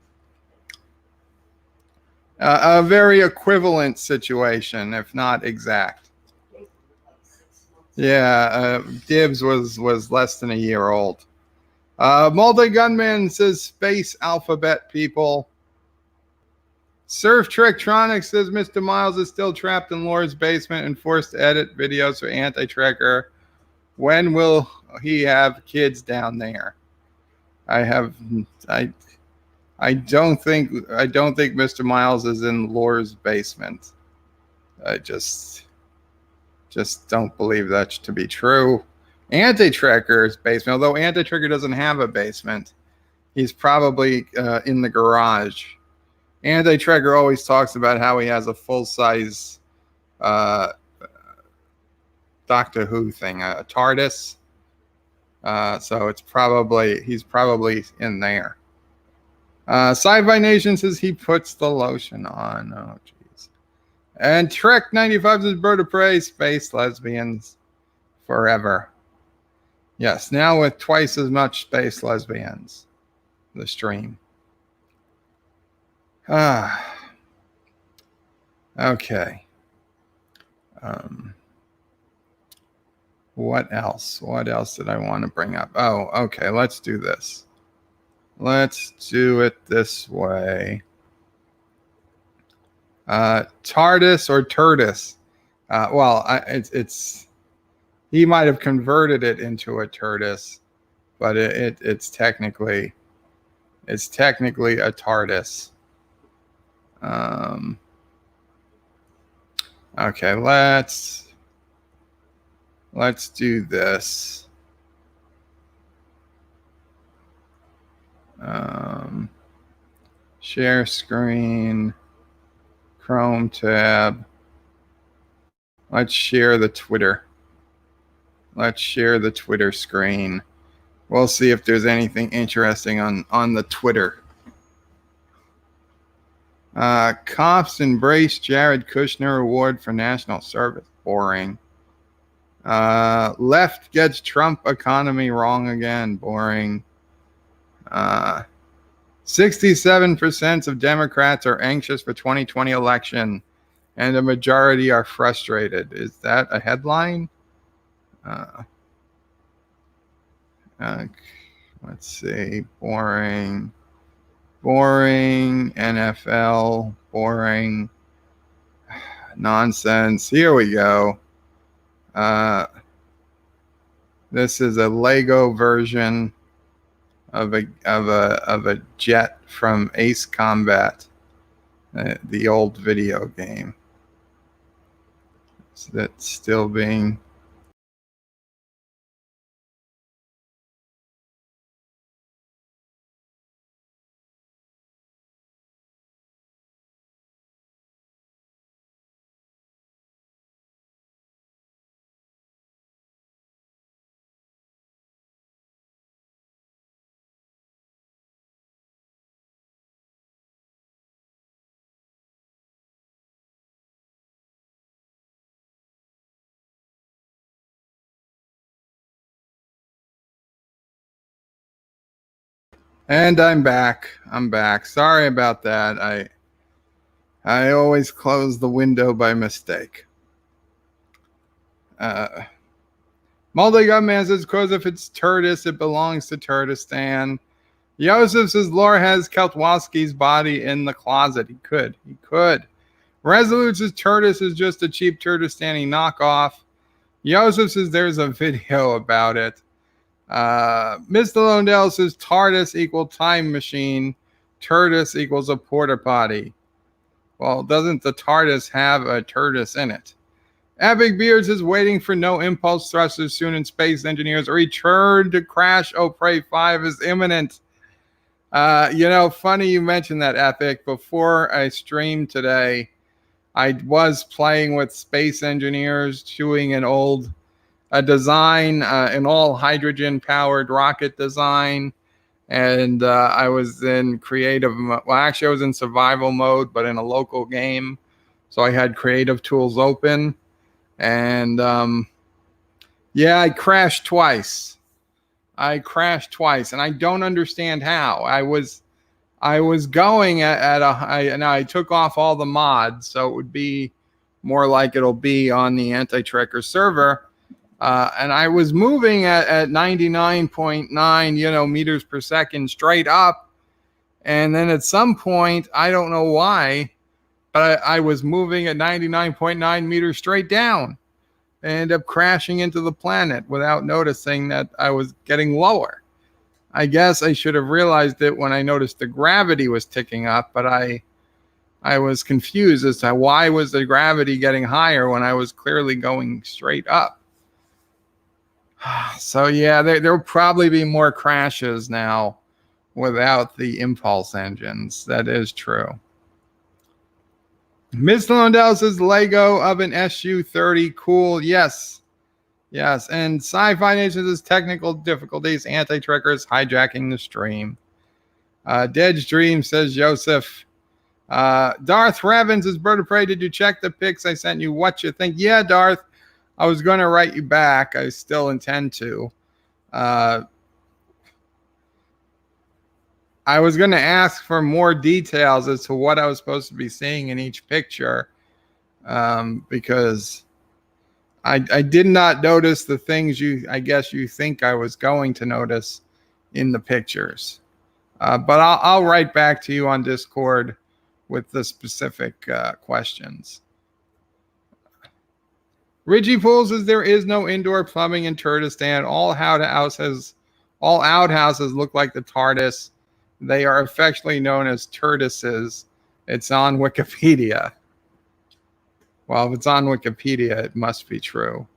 A very equivalent situation, if not exact. Yeah, Gibbs was less than a year old. Multi-Gunman says, space alphabet people. Surf Trektronics says Mr. Miles is still trapped in Laura's basement and forced to edit videos for Anti-Trekker. When will he have kids down there? I don't think Mr. Miles is in Laura's basement. I just don't believe that to be true. Anti-Trekker's basement, although Anti-Trekker doesn't have a basement, he's probably in the garage. Anti-Trekker always talks about how he has a full-size Doctor Who thing, a TARDIS. So he's probably in there. Sci-Fi Nation says he puts the lotion on. Oh, jeez. And Trek 95 says Bird of Prey, space lesbians forever. Yes, now with twice as much space lesbians. The stream. Okay. What else? What else did I want to bring up? Oh, okay. Let's do this. Let's do it this way. TARDIS or Turtis? It's he might have converted it into a Turtis, but it's technically a TARDIS. Okay, let's do this. Share screen, Chrome tab. Let's share the Twitter. Let's share the Twitter screen. We'll see if there's anything interesting on the Twitter. Cops embrace Jared Kushner Award for National Service. Boring. Left gets Trump economy wrong again. Boring. 67% of Democrats are anxious for 2020 election, and a majority are frustrated. Is that a headline? Let's see. Boring. NFL. Boring. Nonsense. Here we go. This is a Lego version of a jet from Ace Combat, the old video game. So that's still being. And I'm back. Sorry about that. I always close the window by mistake. Multi-Gunman says, because if it's Turtis, it belongs to Turtistan. Yosef says, Laura has Kaltwowski's body in the closet. He could. Resolute says, Turtis is just a cheap Turtistani knockoff. Yosef says, there's a video about it. Mr. Londell says TARDIS equal time machine. Turtis equals a porta potty. Well, doesn't the TARDIS have a Turtis in it? Epic Beards is waiting for no impulse thrusters soon in space. Engineers return to crash. Oh, Prey 5 is imminent. Funny you mentioned that, Epic. Before I streamed today, I was playing with space engineers, chewing an old a design, an all hydrogen powered rocket design. And I was in creative, well, actually I was in survival mode, but in a local game. So I had creative tools open. And yeah, I crashed twice. And I don't understand how. I was going and I took off all the mods, so it would be more like it'll be on the anti-tracker server. And I was moving at 99.9, meters per second straight up. And then at some point, I don't know why, but I was moving at 99.9 meters straight down. I ended up crashing into the planet without noticing that I was getting lower. I guess I should have realized it when I noticed the gravity was ticking up, but I was confused as to why was the gravity getting higher when I was clearly going straight up. So yeah, there'll probably be more crashes now without the impulse engines. That is true. Ms. Londell says Lego of an SU-30. Cool. Yes. Yes. And Sci-Fi Nation says technical difficulties, anti-trackers hijacking the stream. Dead's Dream says Joseph. Darth Revens is Bird of Prey. Did you check the pics I sent you? What you think? Yeah, Darth. I was going to write you back. I still intend to. I was going to ask for more details as to what I was supposed to be seeing in each picture, because I did not notice the things I guess you think I was going to notice in the pictures. But I'll write back to you on Discord with the specific questions. Richie Pool says there is no indoor plumbing in Turtistan. All outhouses look like the TARDIS. They are affectionately known as Turtises. It's on Wikipedia. Well, if it's on Wikipedia, it must be true.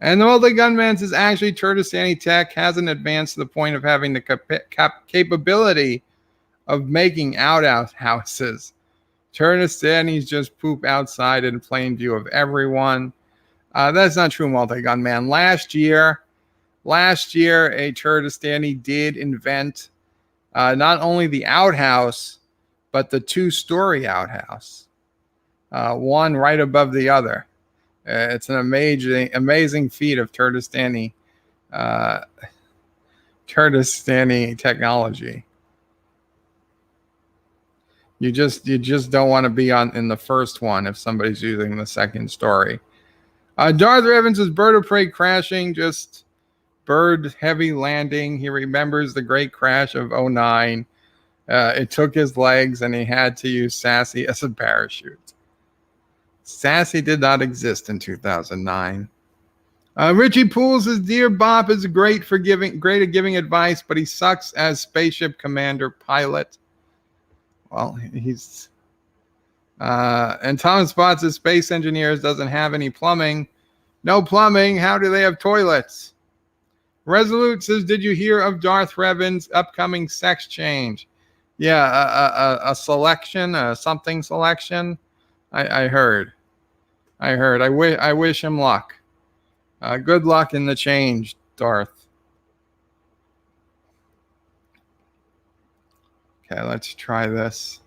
And the Multi Gunman says actually Turtistani tech hasn't advanced to the point of having the capability of making outhouses. Turtistanis just poop outside in plain view of everyone. That's not true, Multi Gunman. Last year, a Turtistani did invent not only the outhouse, but the 2-story outhouse, one right above the other. It's an amazing feat of Turtistani technology. You just don't want to be in the first one if somebody's using the second story. Darth Evans is Bird of Prey crashing, just bird heavy landing. He remembers the great crash of 2009. It took his legs and he had to use Sassy as a parachute. Sassy did not exist in 2009. Richie Pools says Dear Bob is great at giving advice, but he sucks as spaceship commander pilot. Well, he's and Thomas Spot says Space Engineers doesn't have any plumbing. No plumbing. How do they have toilets? Resolute says, did you hear of Darth Revan's upcoming sex change? Yeah, a selection, something selection. I heard. I wish him luck. Good luck in the change, Darth. Okay, let's try this.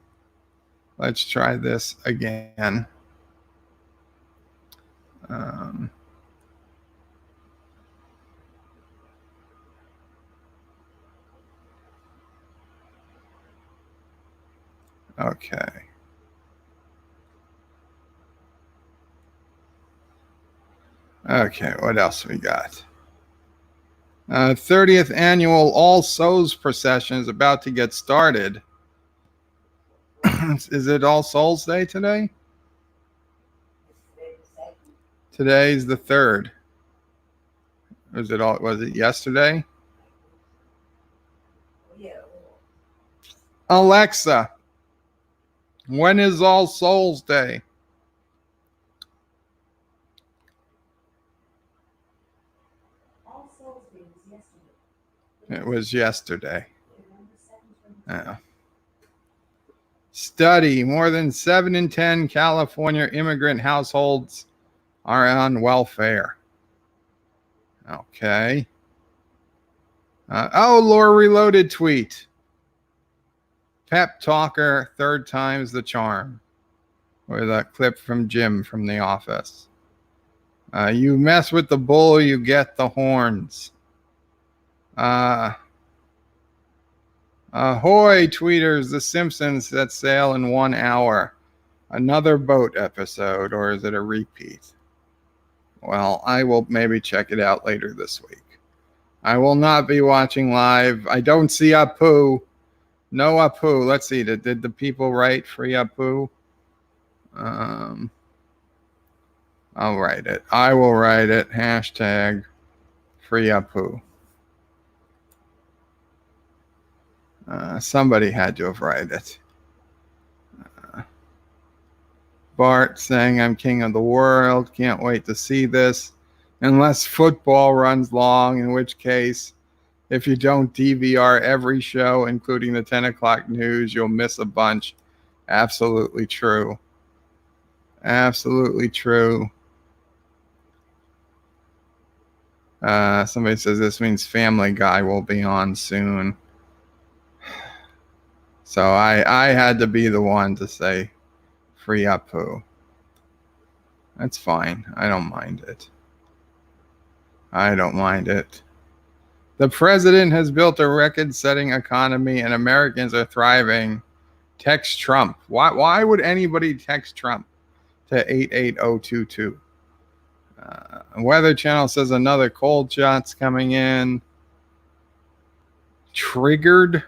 Let's try this again. Okay. Okay, what else we got? 30th annual All Souls procession is about to get started. Is it All Souls Day today? Today's the 3rd. Was it yesterday? Alexa, when is All Souls Day? All Souls Day was yesterday. It was yesterday. Yeah. Study: more than 7 in 10 California immigrant households are on welfare. Okay. Lore Reloaded tweet. Pep talker, third time's the charm. With a clip from Jim from The Office. You mess with the bull, you get the horns. Ahoy, tweeters. The Simpsons set sail in 1 hour. Another boat episode, or is it a repeat? Well, I will maybe check it out later this week. I will not be watching live. I don't see Apu. No Apu. Let's see. Did the people write free Apu? I'll write it. I will write it. Hashtag free Apu. Somebody had to have write it. Bart saying I'm king of the world. Can't wait to see this. Unless football runs long, in which case, if you don't DVR every show, including the 10 o'clock news, you'll miss a bunch. Absolutely true. Absolutely true. Somebody says this means Family Guy will be on soon. So I had to be the one to say free Apu. That's fine. I don't mind it. I don't mind it. The president has built a record-setting economy and Americans are thriving. Text Trump. Why would anybody text Trump to 88022? Weather Channel says another cold shot's coming in. Triggered.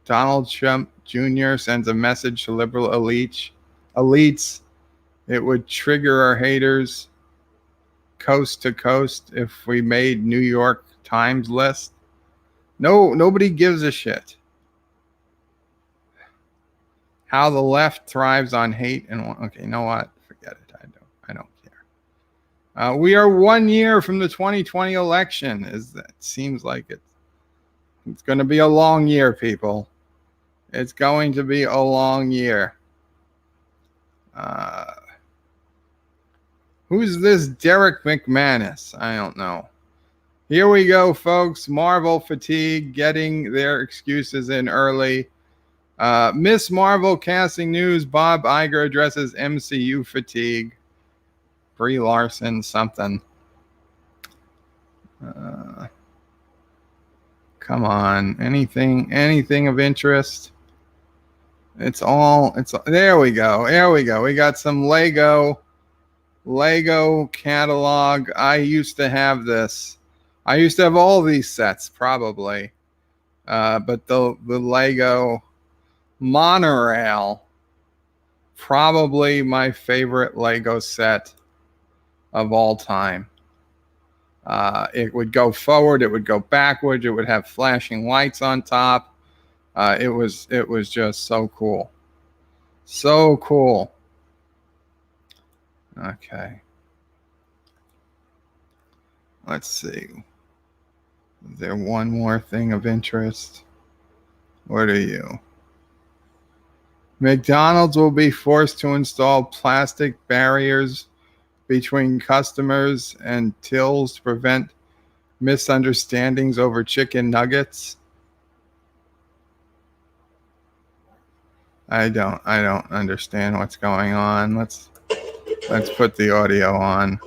Donald Trump Jr. sends a message to liberal elites. It would trigger our haters coast to coast if we made New York Times list. No, nobody gives a shit. How the left thrives on hate and okay, you know what? Forget it. I don't care. We are 1 year from the 2020 election. It seems like it's going to be a long year, people. It's going to be a long year. Who's this Derek McManus? I don't know. Here we go, folks. Marvel fatigue, getting their excuses in early. Miss Marvel casting news. Bob Iger addresses MCU fatigue. Brie Larson, something. Come on. Anything of interest? There we go. We got some Lego catalog. I used to have this. I used to have all these sets, probably. But the Lego monorail, probably my favorite Lego set of all time. It would go forward, it would go backward, it would have flashing lights on top. It was just so cool. So cool. Okay. Let's see. Is there one more thing of interest? What are you? McDonald's will be forced to install plastic barriers between customers and tills to prevent misunderstandings over chicken nuggets. I don't understand what's going on. Let's put the audio on.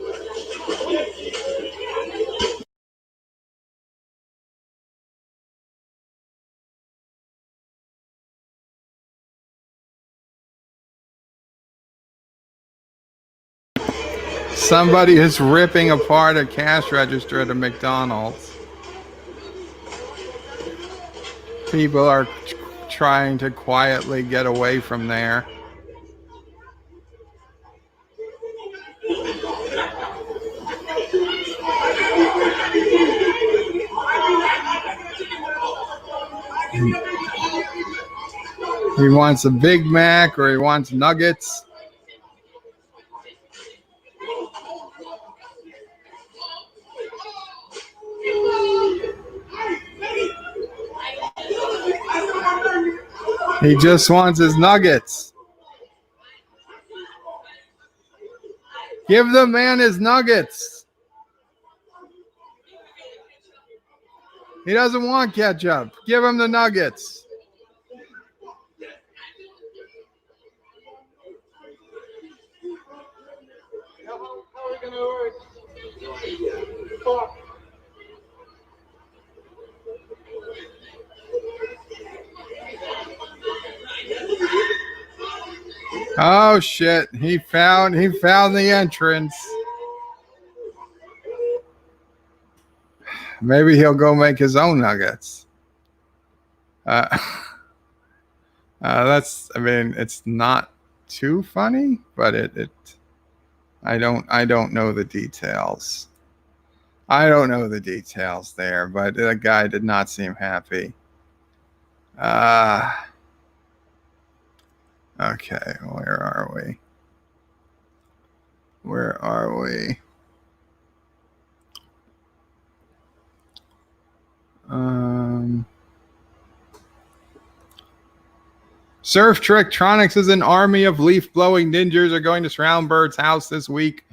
Somebody is ripping apart a cash register at a McDonald's. People are trying to quietly get away from there. He wants a Big Mac or he wants nuggets. He just wants his nuggets. Give the man his nuggets. He doesn't want ketchup. Give him the nuggets. Oh shit, he found the entrance. Maybe he'll go make his own nuggets. I mean, it's not too funny, but I don't know the details. I don't know the details there, but the guy did not seem happy. Okay, where are we? Where are we? Surf Trictronics is an army of leaf-blowing ninjas are going to surround Bird's house this week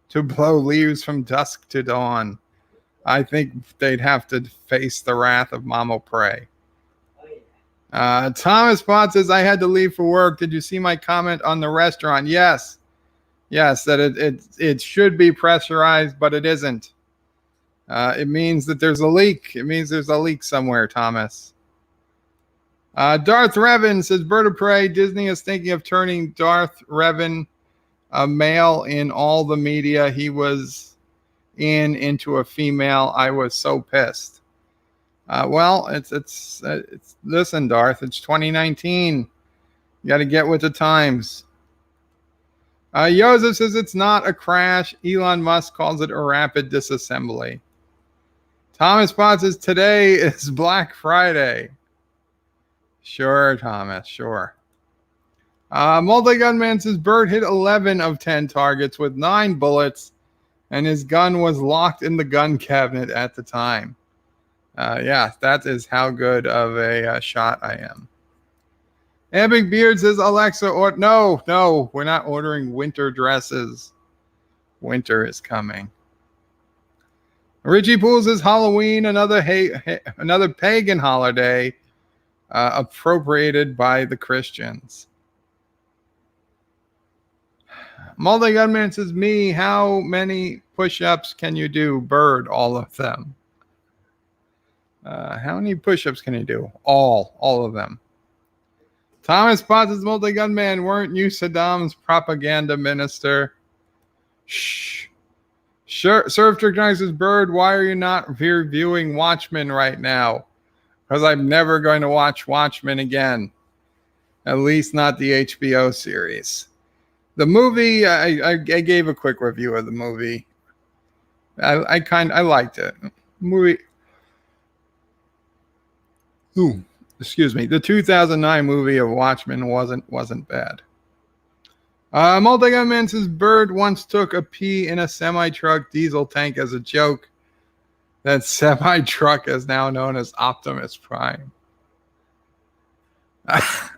to blow leaves from dusk to dawn. I think they'd have to face the wrath of Mama Prey. Thomas Bott says, I had to leave for work. Did you see my comment on the restaurant? Yes. Yes, that it should be pressurized, but it isn't. It means that there's a leak. It means there's a leak somewhere, Thomas. Darth Revan says, Bird of Prey, Disney is thinking of turning Darth Revan, a male in all the media he was into a female. I was so pissed. Well, it's listen, Darth, it's 2019. You got to get with the times. Joseph says it's not a crash. Elon Musk calls it a rapid disassembly. Thomas Bott says today is Black Friday. Sure, Thomas, sure. Multi-Gunman says Bird hit 11 of 10 targets with 9 bullets, and his gun was locked in the gun cabinet at the time. Yeah, that is how good of a shot I am. Epic Beard says, Alexa, no, we're not ordering winter dresses. Winter is coming. Richie Poole says, Halloween, another pagan holiday appropriated by the Christians. Multi-Gunman says, me, how many push-ups can you do? Bird, all of them. How many push-ups can you do? All of them. Thomas Potts says, Multi-Gunman, weren't you Saddam's propaganda minister? Shh. Surf Trick says, Bird, why are you not reviewing Watchmen right now? Because I'm never going to watch Watchmen again. At least not the HBO series. The movie, I gave a quick review of the movie. I liked it. Movie. Ooh, excuse me. The 2009 movie of Watchmen wasn't bad. Multi-Gunman says Bird once took a pee in a semi-truck diesel tank as a joke. That semi-truck is now known as Optimus Prime. That's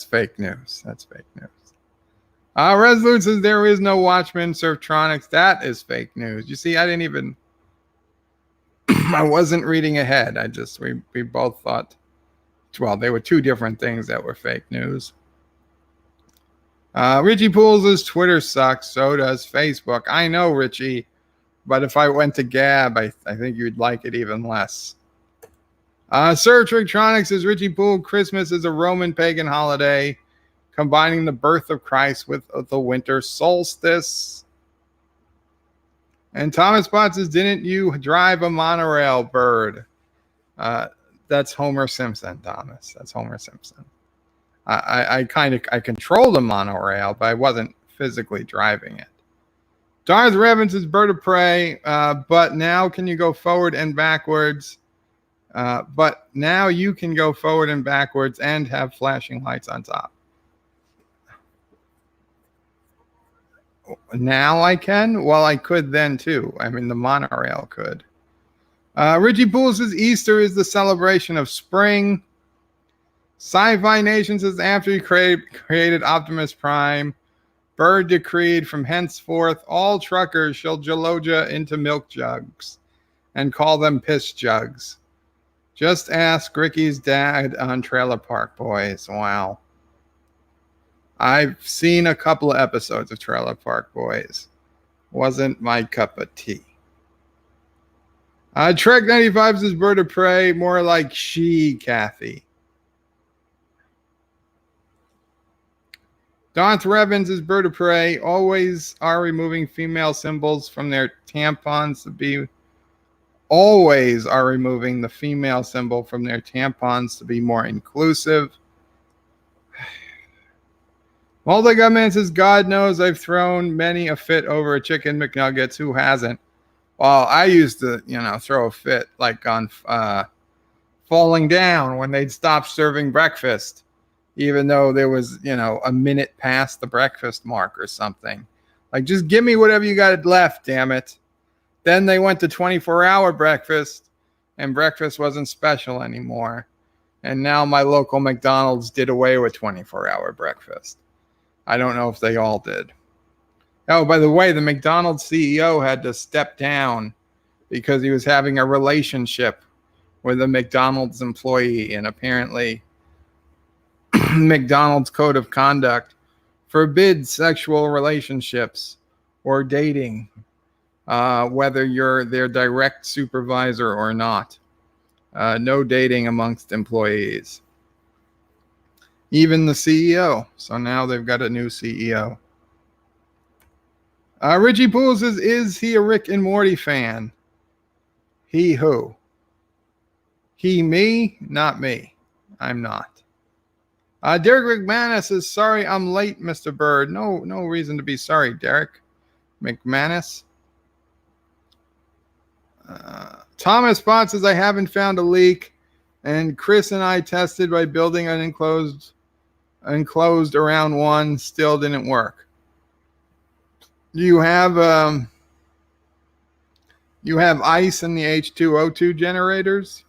fake news. That's fake news. Resolute says there is no Watchmen Surftronics. That is fake news. You see, I didn't even. I wasn't reading ahead. We both thought. Well, they were two different things that were fake news. Richie Pools says Twitter sucks. So does Facebook. I know, Richie, but if I went to Gab, I think you'd like it even less. Sir Trictronics says Richie Poole, Christmas is a Roman pagan holiday, combining the birth of Christ with the winter solstice. And Thomas Potts says, didn't you drive a monorail, Bird? That's Homer Simpson, Thomas. That's Homer Simpson. I controlled a monorail, but I wasn't physically driving it. Darth Revan says Bird of Prey, but now can you go forward and backwards? But now you can go forward and backwards and have flashing lights on top. Now I can? Well, I could then too. I mean, the monorail could. Richie Poole says Easter is the celebration of spring. Sci-Fi Nation says after you created Optimus Prime, Bird decreed from henceforth all truckers shall geloja into milk jugs and call them piss jugs. Just ask Ricky's dad on Trailer Park Boys. Wow. I've seen a couple of episodes of Trailer Park Boys. Wasn't my cup of tea. Trek 95 says Bird of Prey, more like she, Kathy. Darth Revens is Bird of Prey. Always are removing female symbols from their tampons to be. Always are removing the female symbol from their tampons to be more inclusive. Multi-Gunman says, God knows I've thrown many a fit over a chicken McNuggets. Who hasn't? Well, I used to, throw a fit like on falling down when they'd stop serving breakfast, even though there was, a minute past the breakfast mark or something. Like, just give me whatever you got left, damn it. Then they went to 24-hour breakfast, and breakfast wasn't special anymore. And now my local McDonald's did away with 24-hour breakfast. I don't know if they all did. Oh, by the way, the McDonald's CEO had to step down because he was having a relationship with a McDonald's employee, and apparently McDonald's code of conduct forbids sexual relationships or dating, whether you're their direct supervisor or not. No dating amongst employees. Even the CEO. So now they've got a new CEO. Richie Poole says, is he a Rick and Morty fan? He who? He, me? Not me. I'm not. Derek McManus says, sorry I'm late, Mr. Bird. No reason to be sorry, Derek McManus. Thomas Bott says, I haven't found a leak, and Chris and I tested by building an enclosed around one, still didn't work. You have ice in the H2O2 generators.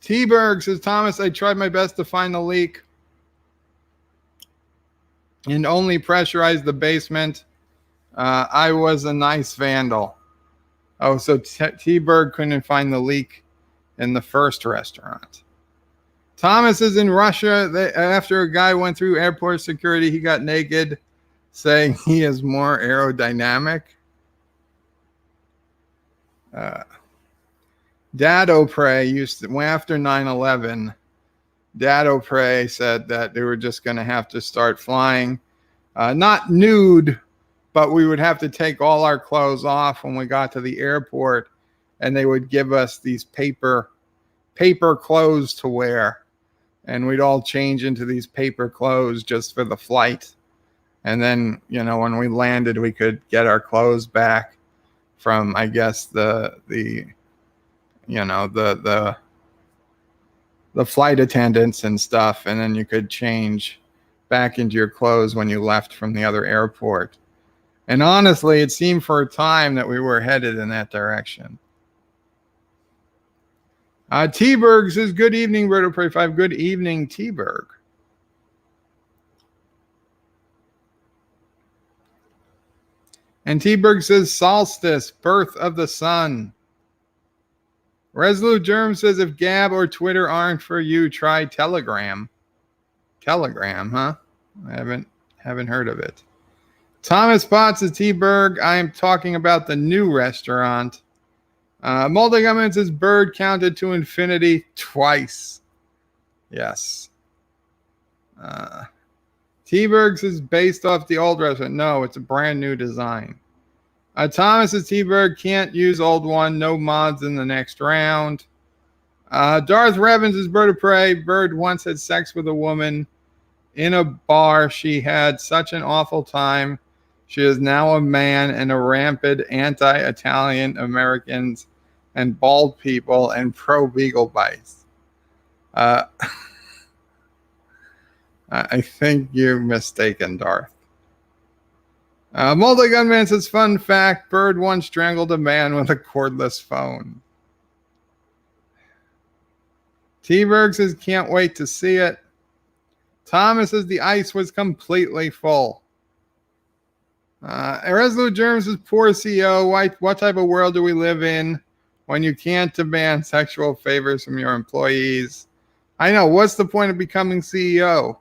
T-Berg says, Thomas, I tried my best to find the leak and only pressurized the basement. I was a nice vandal. Oh, so T-Berg couldn't find the leak in the first restaurant. Thomas is in Russia. After a guy went through airport security, he got naked, saying he is more aerodynamic. Dad O'Prey after 9/11, Dad O'Prey said that they were just going to have to start flying, not nude, but we would have to take all our clothes off when we got to the airport, and they would give us these paper clothes to wear. And we'd all change into these paper clothes just for the flight. And then, when we landed, we could get our clothes back from, I guess, the flight attendants and stuff. And then you could change back into your clothes when you left from the other airport. And honestly, it seemed for a time that we were headed in that direction. T-Berg says, good evening, Bird of Prey 5. Good evening, T-Berg. And T-Berg says, solstice, birth of the sun. Resolute Germ says, if Gab or Twitter aren't for you, try Telegram. Telegram, huh? I haven't heard of it. Thomas Potts says, T-Berg, I am talking about the new restaurant. Multi-Government says, Bird counted to infinity twice. Yes. T-Berg says, based off the old restaurant. No, it's a brand new design. Thomas says, T-Berg can't use old one. No mods in the next round. Darth Revens is Bird of Prey. Bird once had sex with a woman in a bar. She had such an awful time. She is now a man and a rampant anti-Italian Americans and bald people and pro-beagle bites. I think you're mistaken, Darth. Multi-Gunman says, fun fact, Bird once strangled a man with a cordless phone. T-Berg says, can't wait to see it. Thomas says the ice was completely full. Irresolute Germ says, poor CEO. What type of world do we live in when you can't demand sexual favors from your employees? I know. What's the point of becoming CEO?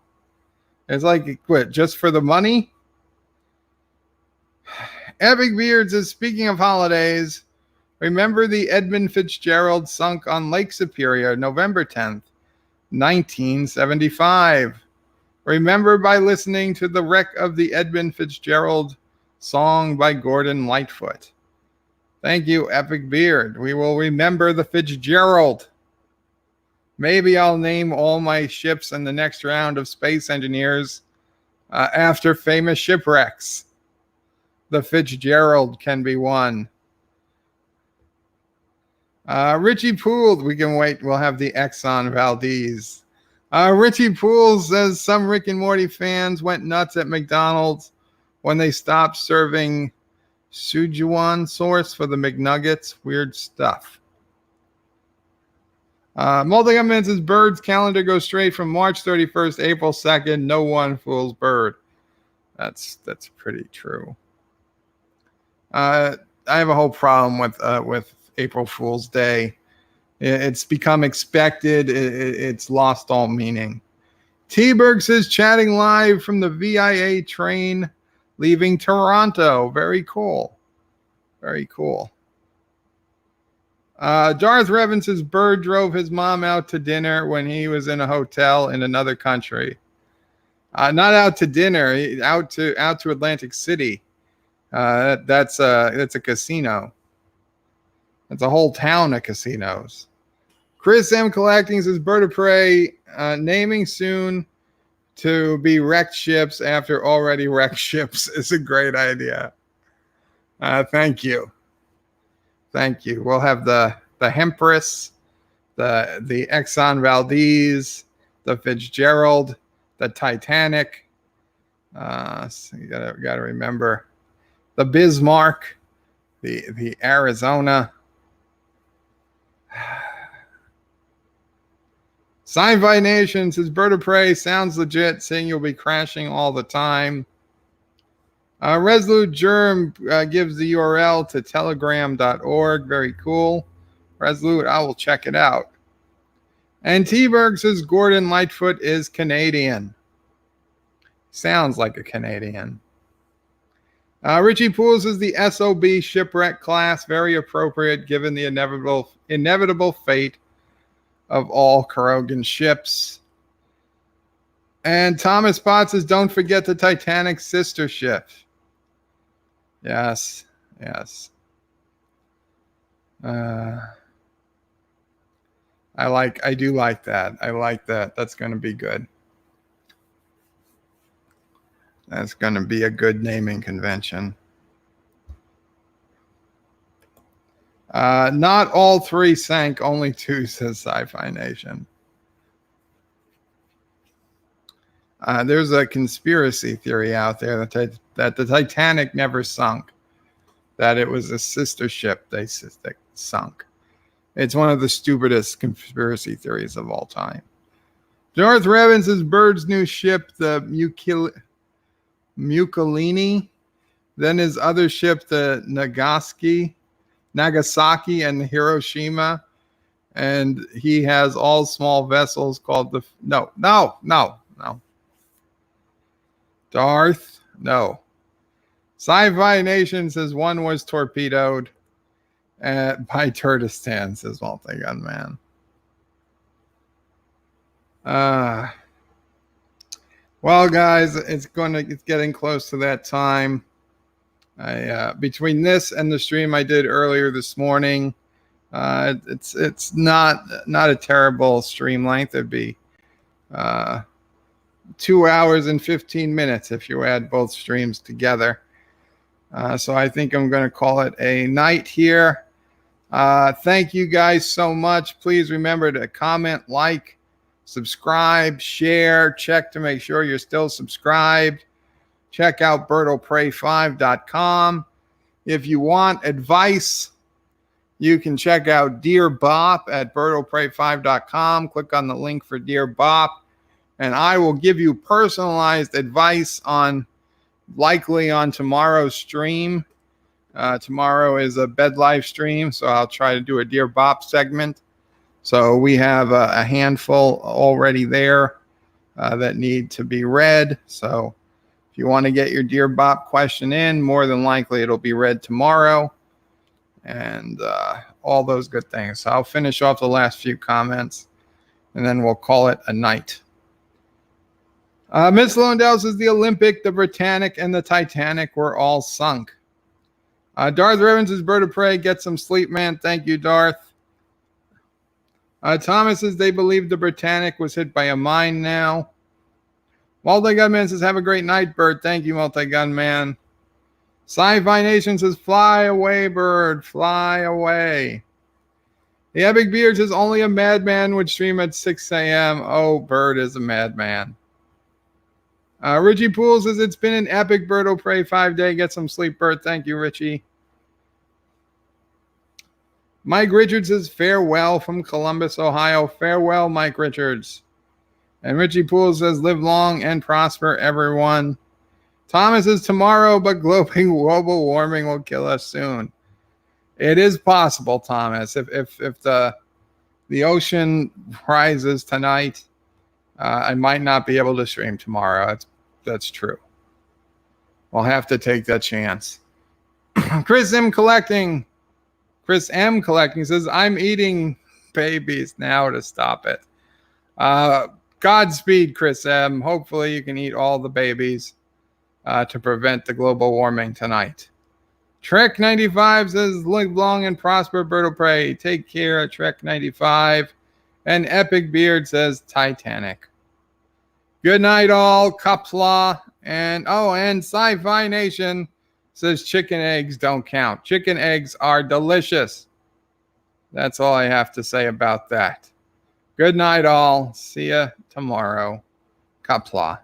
It's like, what, just for the money? Epic Beard says, speaking of holidays, remember the Edmund Fitzgerald sunk on Lake Superior, November 10th, 1975. Remember by listening to the wreck of the Edmund Fitzgerald song by Gordon Lightfoot. Thank you, Epic Beard. We will remember the Fitzgerald. Maybe I'll name all my ships in the next round of Space Engineers after famous shipwrecks. The Fitzgerald can be one. Richie Poole, we can wait. We'll have the Exxon Valdez. Richie Poole says some Rick and Morty fans went nuts at McDonald's when they stopped serving Sichuan sauce for the McNuggets. Weird stuff. Multi-Government says Bird's calendar goes straight from March 31st, April 2nd. No one fools Bird. That's pretty true. I have a whole problem with April Fool's Day. It's become expected. It's lost all meaning. T-Berg says chatting live from the VIA train leaving Toronto. Very cool. Very cool. Darth Revan says Bird drove his mom out to dinner when he was in a hotel in another country. Not out to dinner, out to Atlantic City. That's a casino. It's a whole town of casinos. Chris M. Collecting says Bird of Prey naming soon to be wrecked ships after already wrecked ships is a great idea. Thank you. Thank you. We'll have the Hempress, the Exxon Valdez, the Fitzgerald, the Titanic. So you gotta remember the Bismarck, the Arizona. Sci-Fi Nation says Bird of Prey sounds legit, saying you'll be crashing all the time. Resolute Germ gives the URL to telegram.org. Very cool. Resolute, I will check it out. And T-Berg says Gordon Lightfoot is Canadian. Sounds like a Canadian. Richie Poole says the SOB shipwreck class, very appropriate given the inevitable fate of all Kurogan ships. And Thomas Potts says, don't forget the Titanic sister ship. Yes, yes. I do like that. I like that. That's going to be good. That's going to be a good naming convention. Not all three sank, only two, says Sci-Fi Nation. There's a conspiracy theory out there that the Titanic never sunk, that it was a sister ship that sunk. It's one of the stupidest conspiracy theories of all time. Darth Revan says Bird's new ship, the Mukulini, then his other ship, the Nagasaki and Hiroshima, and he has all small vessels called the no Darth, no. Sci-Fi Nation says one was torpedoed by Turtistan, says Multi-Gun Man. Well, guys, it's getting close to that time. Between this and the stream I did earlier this morning, it's not a terrible stream length. It'd be 2 hours and 15 minutes if you add both streams together. So I think I'm going to call it a night here. Thank you guys so much. Please remember to comment, like, subscribe, share, check to make sure you're still subscribed. Check out birdoprey5.com. If you want advice, you can check out Dear Bop at birdoprey5.com. Click on the link for Dear Bop, and I will give you personalized advice on likely on tomorrow's stream. Tomorrow is a bed life stream, so I'll try to do a Dear Bop segment. So we have a handful already there that need to be read. So if you want to get your Dear Bop question in, more than likely it'll be read tomorrow, and all those good things. So I'll finish off the last few comments, and then we'll call it a night. Miss Londell says the Olympic, the Britannic, and the Titanic were all sunk. Darth Revens says bird of prey, get some sleep, man. Thank you, Darth. Thomas says they believe the Britannic was hit by a mine now. Multi-Gunman says have a great night, bird. Thank you, Multi-Gunman. Sci-Fi Nation says fly away, bird, fly away. The Epic Beard says only a madman would stream at 6 a.m. Oh, bird is a madman. Richie Poole says it's been an epic bird will pray 5-day. Get some sleep, bird. Thank you, Richie. Mike Richards says farewell from Columbus, Ohio. Farewell, Mike Richards. And Richie Poole says live long and prosper, everyone. Thomas says tomorrow, but global warming will kill us soon. It is possible, Thomas. If the ocean rises tonight, I might not be able to stream tomorrow. That's true. We'll have to take that chance. Chris M. Collecting says, I'm eating babies now to stop it. Godspeed, Chris M. Hopefully you can eat all the babies to prevent the global warming tonight. Trek 95 says, live long and prosper, bird of prey. Take care, Trek 95. And Epic Beard says, Titanic. Good night, all. Qapla. And Sci-Fi Nation says chicken eggs don't count. Chicken eggs are delicious. That's all I have to say about that. Good night, all. See ya tomorrow. Qapla.